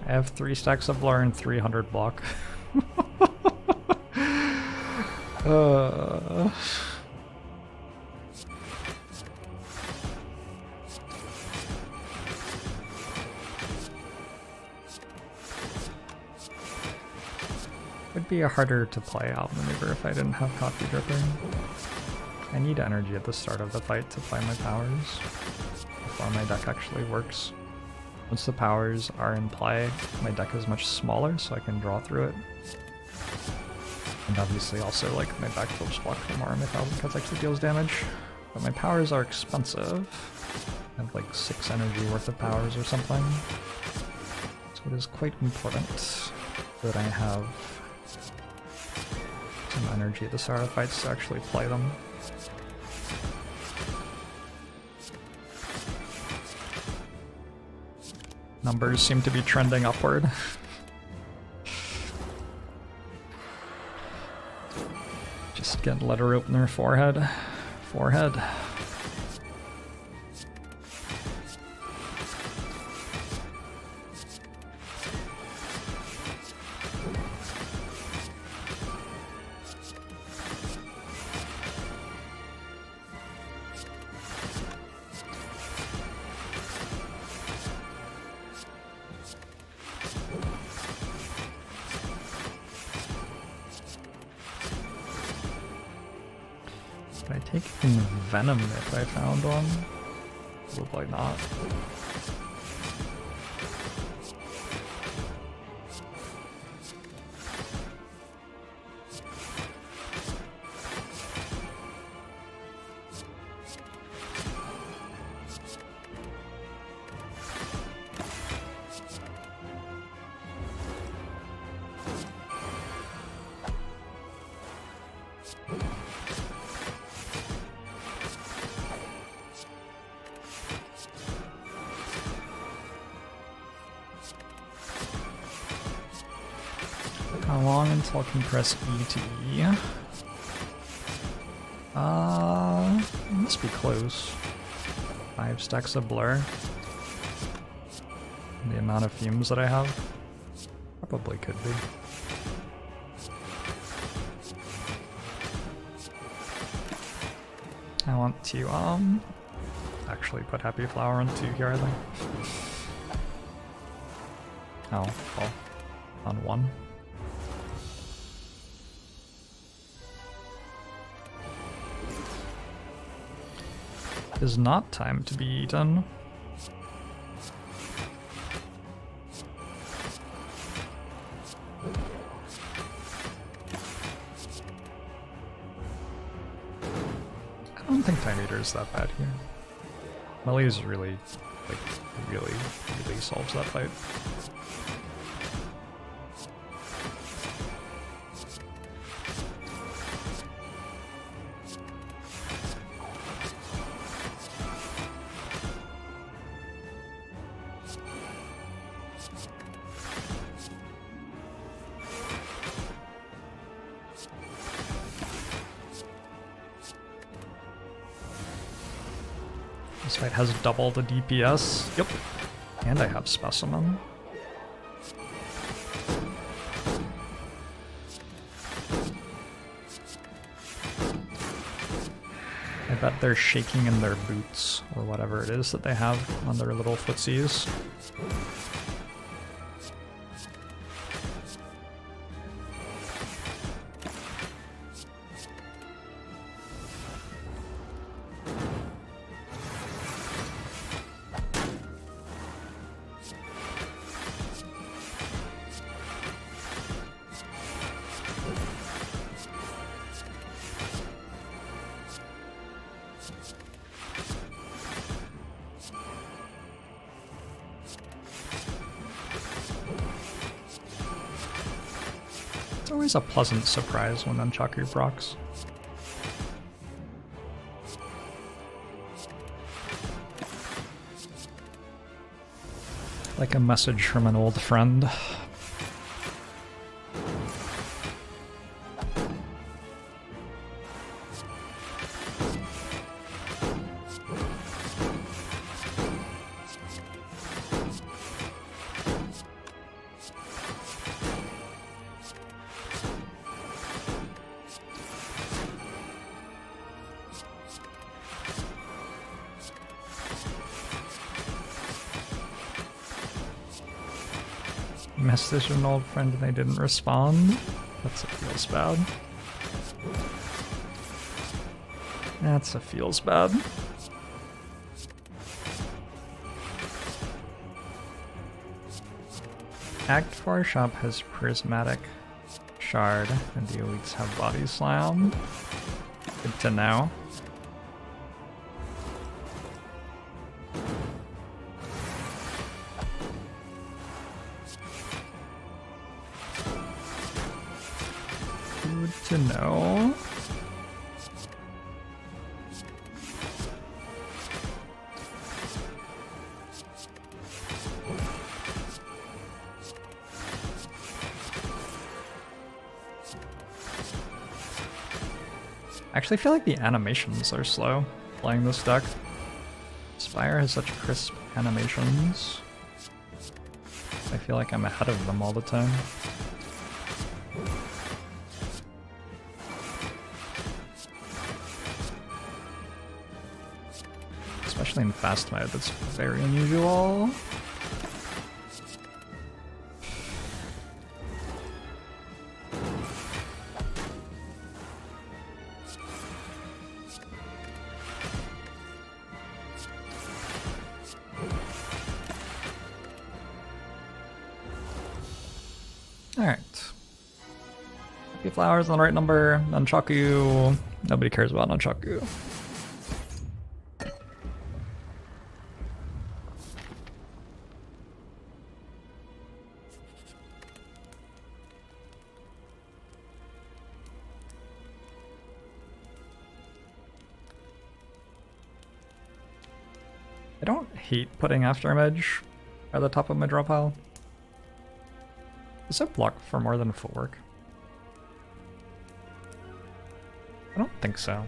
I have 3 stacks of lore and 300 block. Would be harder to play Outmanouver if I didn't have Coffee Dripper. I need energy at the start of the fight to play my powers before my deck actually works. Once the powers are in play, my deck is much smaller, so I can draw through it. And obviously also, like, my backflips block for more, my 1000 Cuts actually deals damage. But my powers are expensive. I have like 6 energy worth of powers or something. So it is quite important that I have some energy at the start of fights to actually play them. Numbers seem to be trending upward. Just get letter opener forehead. Forehead. take Venom if I found one. Probably not. How long until I can press E to E? It must be close. 5 stacks of blur. The amount of fumes that I have probably could be. I want to actually put Happy Flower into here, I think. Oh, well, on 1. It is not time to be eaten. I don't think Time Eater is that bad here. Melee is really, like, really solves that fight. This fight has double the DPS. Yep. And I have Specimen. I bet they're shaking in their boots, or whatever it is that they have on their little footsies. It's always a pleasant surprise when Nunchaku procs. Like a message from an old friend. Message an old friend and they didn't respond. That's a feels bad. That's a feels bad. Act 4 shop has Prismatic Shard and the elites have Body Slam. Good to know. Good to know. I actually feel like the animations are slow playing this deck. Spire has such crisp animations. I feel like I'm ahead of them all the time. Especially in fast mode, that's very unusual. Alright. Happy flowers on the right number. Nunchaku. Nobody cares about Nunchaku. I don't hate putting Afterimage at the top of my draw pile. Is it blocked for more than footwork? I don't think so.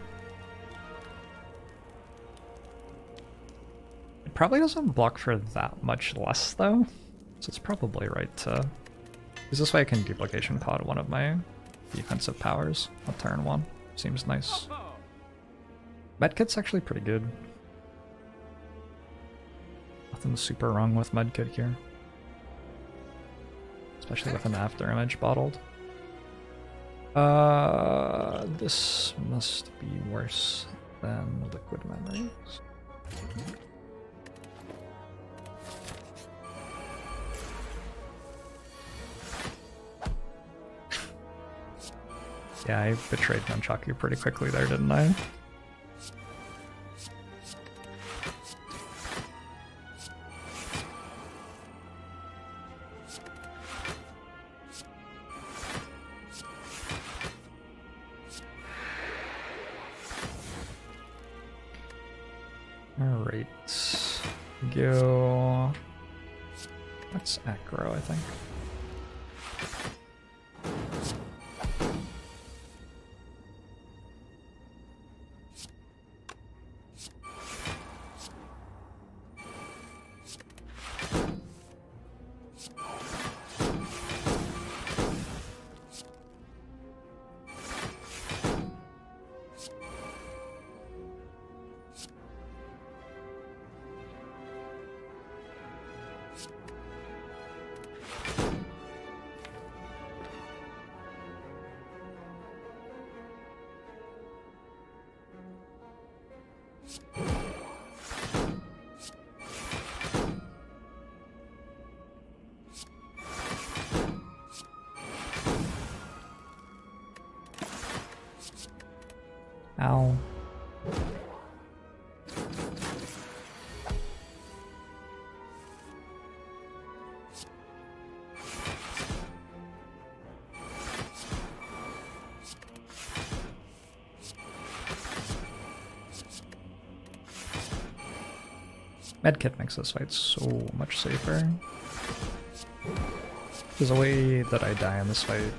It probably doesn't block for that much less though, so it's probably right to... Because this way I can duplication pod one of my defensive powers on turn 1. Seems nice. Medkit's actually pretty good. Nothing super wrong with Medkit here. Especially with an Afterimage bottled. This must be worse than Liquid Memories. Yeah, I betrayed Nunchaku pretty quickly there, didn't I? Alright. Go... That's aggro, I think. Ow. Medkit makes this fight so much safer. There's a way that I die in this fight.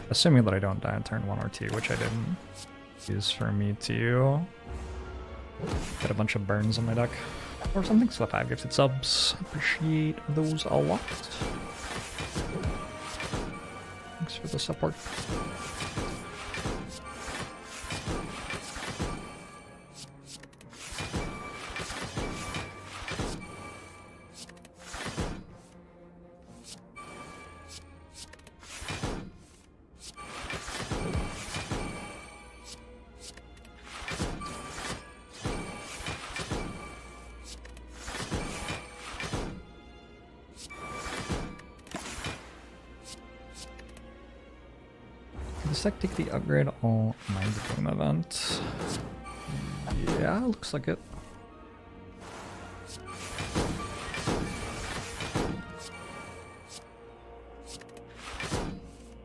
Assuming that I don't die on turn 1 or 2, which I didn't, is for me to get a bunch of burns on my deck. Or something, so 5 gifted subs. Appreciate those a lot. Thanks for the support. Does that take the upgrade all Mind Bloom event? Yeah, looks like it.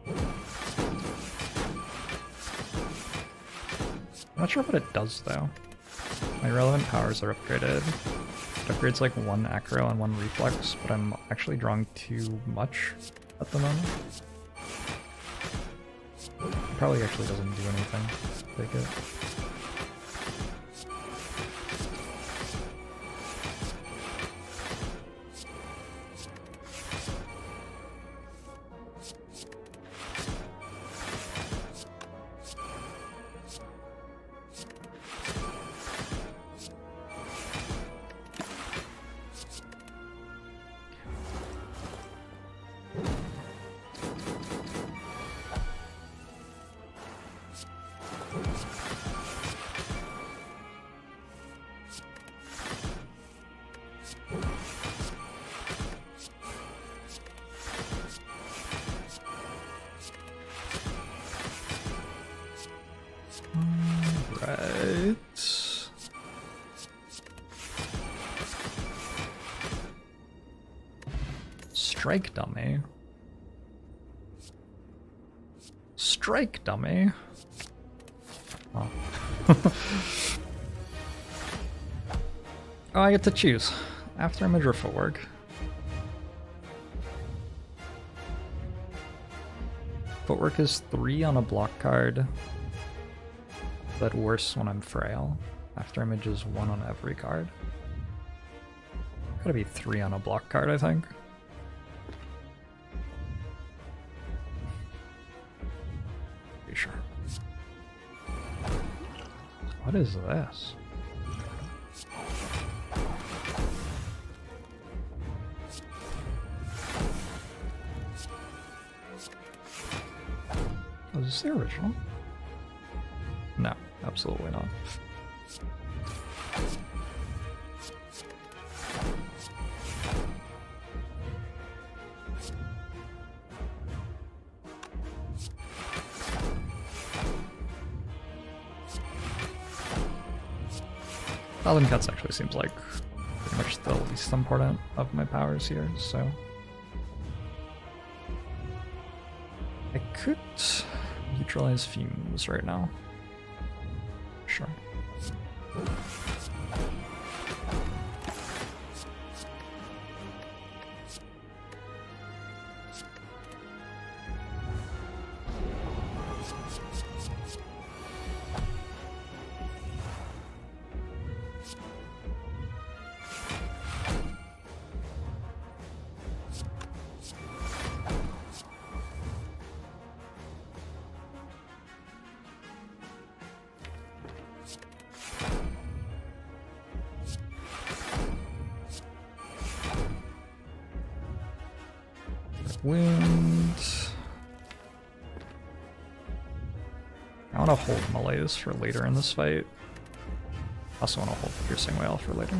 I'm not sure what it does though. My relevant powers are upgraded. It upgrades like 1 acro and 1 reflex, but I'm actually drawing too much at the moment. Probably actually doesn't do anything. Take it. Strike, dummy. Strike, dummy. Oh. Oh, I get to choose. After image or footwork. Footwork is 3 on a block card, but worse when I'm frail. After image is 1 on every card. Gotta be 3 on a block card, I think. Pretty sure. What is this? Oh, is this the original? No, absolutely not. Thousand Cuts actually seems like pretty much the least important of my powers here, so I could neutralize Fumes right now. Sure. Wind. I want to hold Malaise for later in this fight. Also want to hold Piercing Whale for later.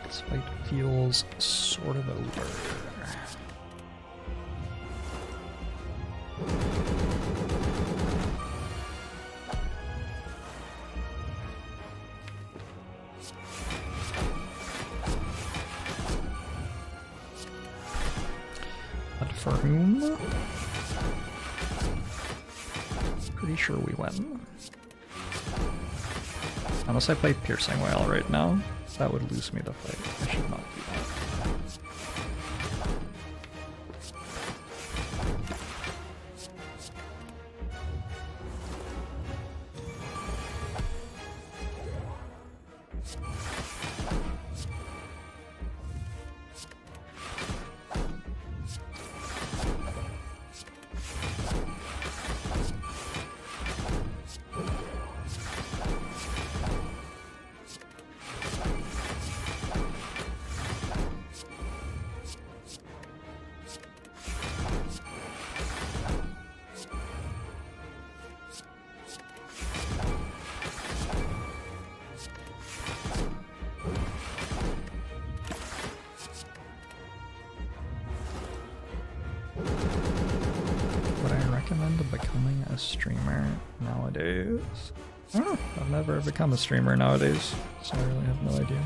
This fight feels sort of over. But for whom? Pretty sure we win. Unless I play Piercing Whale right now, that would lose me the fight. I should not do that. Recommend becoming a streamer nowadays? I don't know. I've never become a streamer nowadays, so I really have no idea.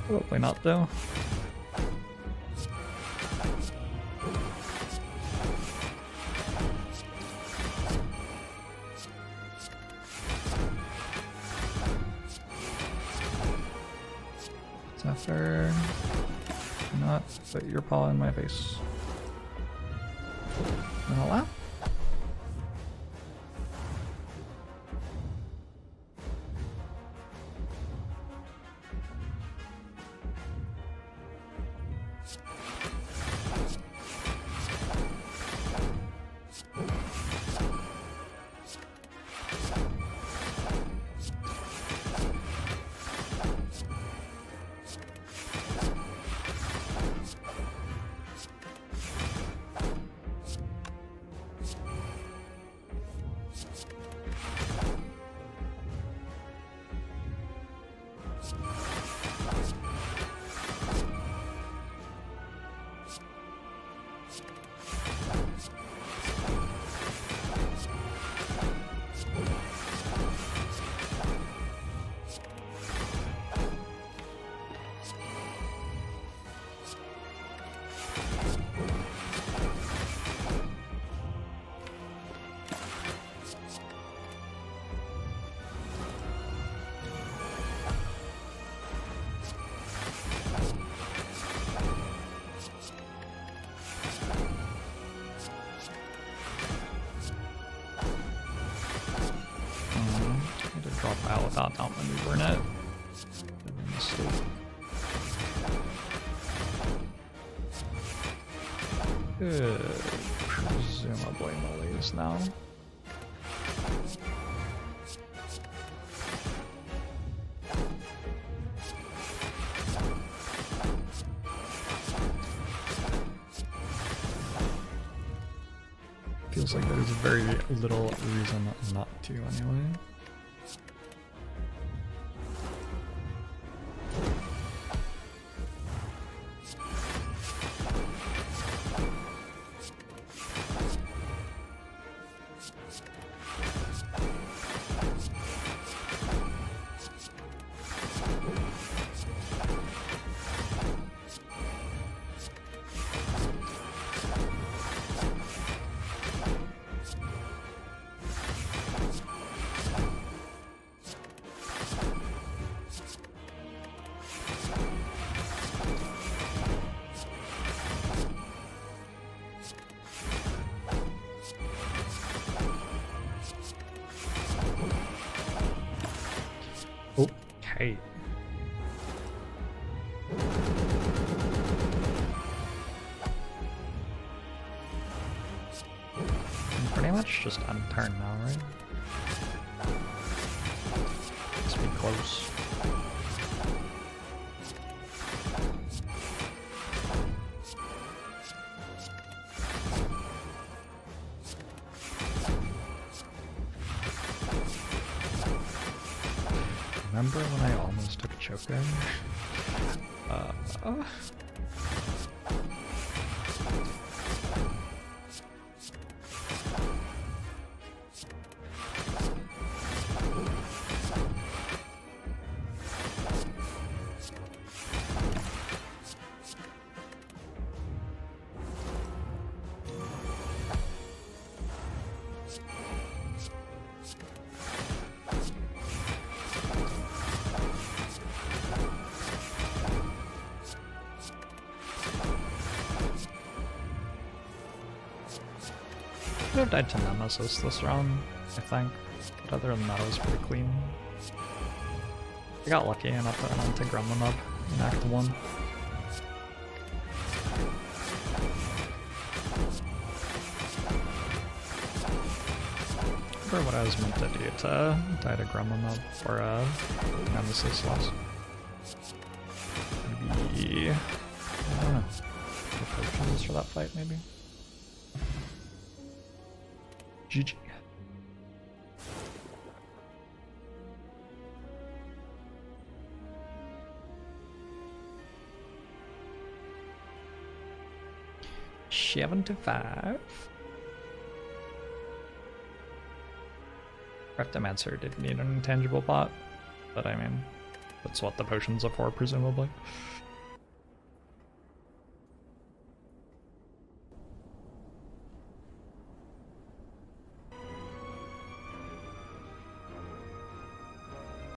Probably not though. After not put your paw in my face. And a lap. mistake. Good. Presumably Malaise now. Feels like there's very little reason not to anyway. Okay. I'm pretty much just on turn now, right? Must be close. Remember when I almost took a choker? I could have died to Nemesis this round, I think, but other than that it was pretty clean. I got lucky enough that I went to Gremlin up in Act 1. For what I was meant to do to die to Gremlin up or Nemesis last. Maybe, I don't know, potions for that fight maybe? GG. Seven to 5. Reptomancer didn't need an intangible bot, but I mean, that's what the potions are for, presumably.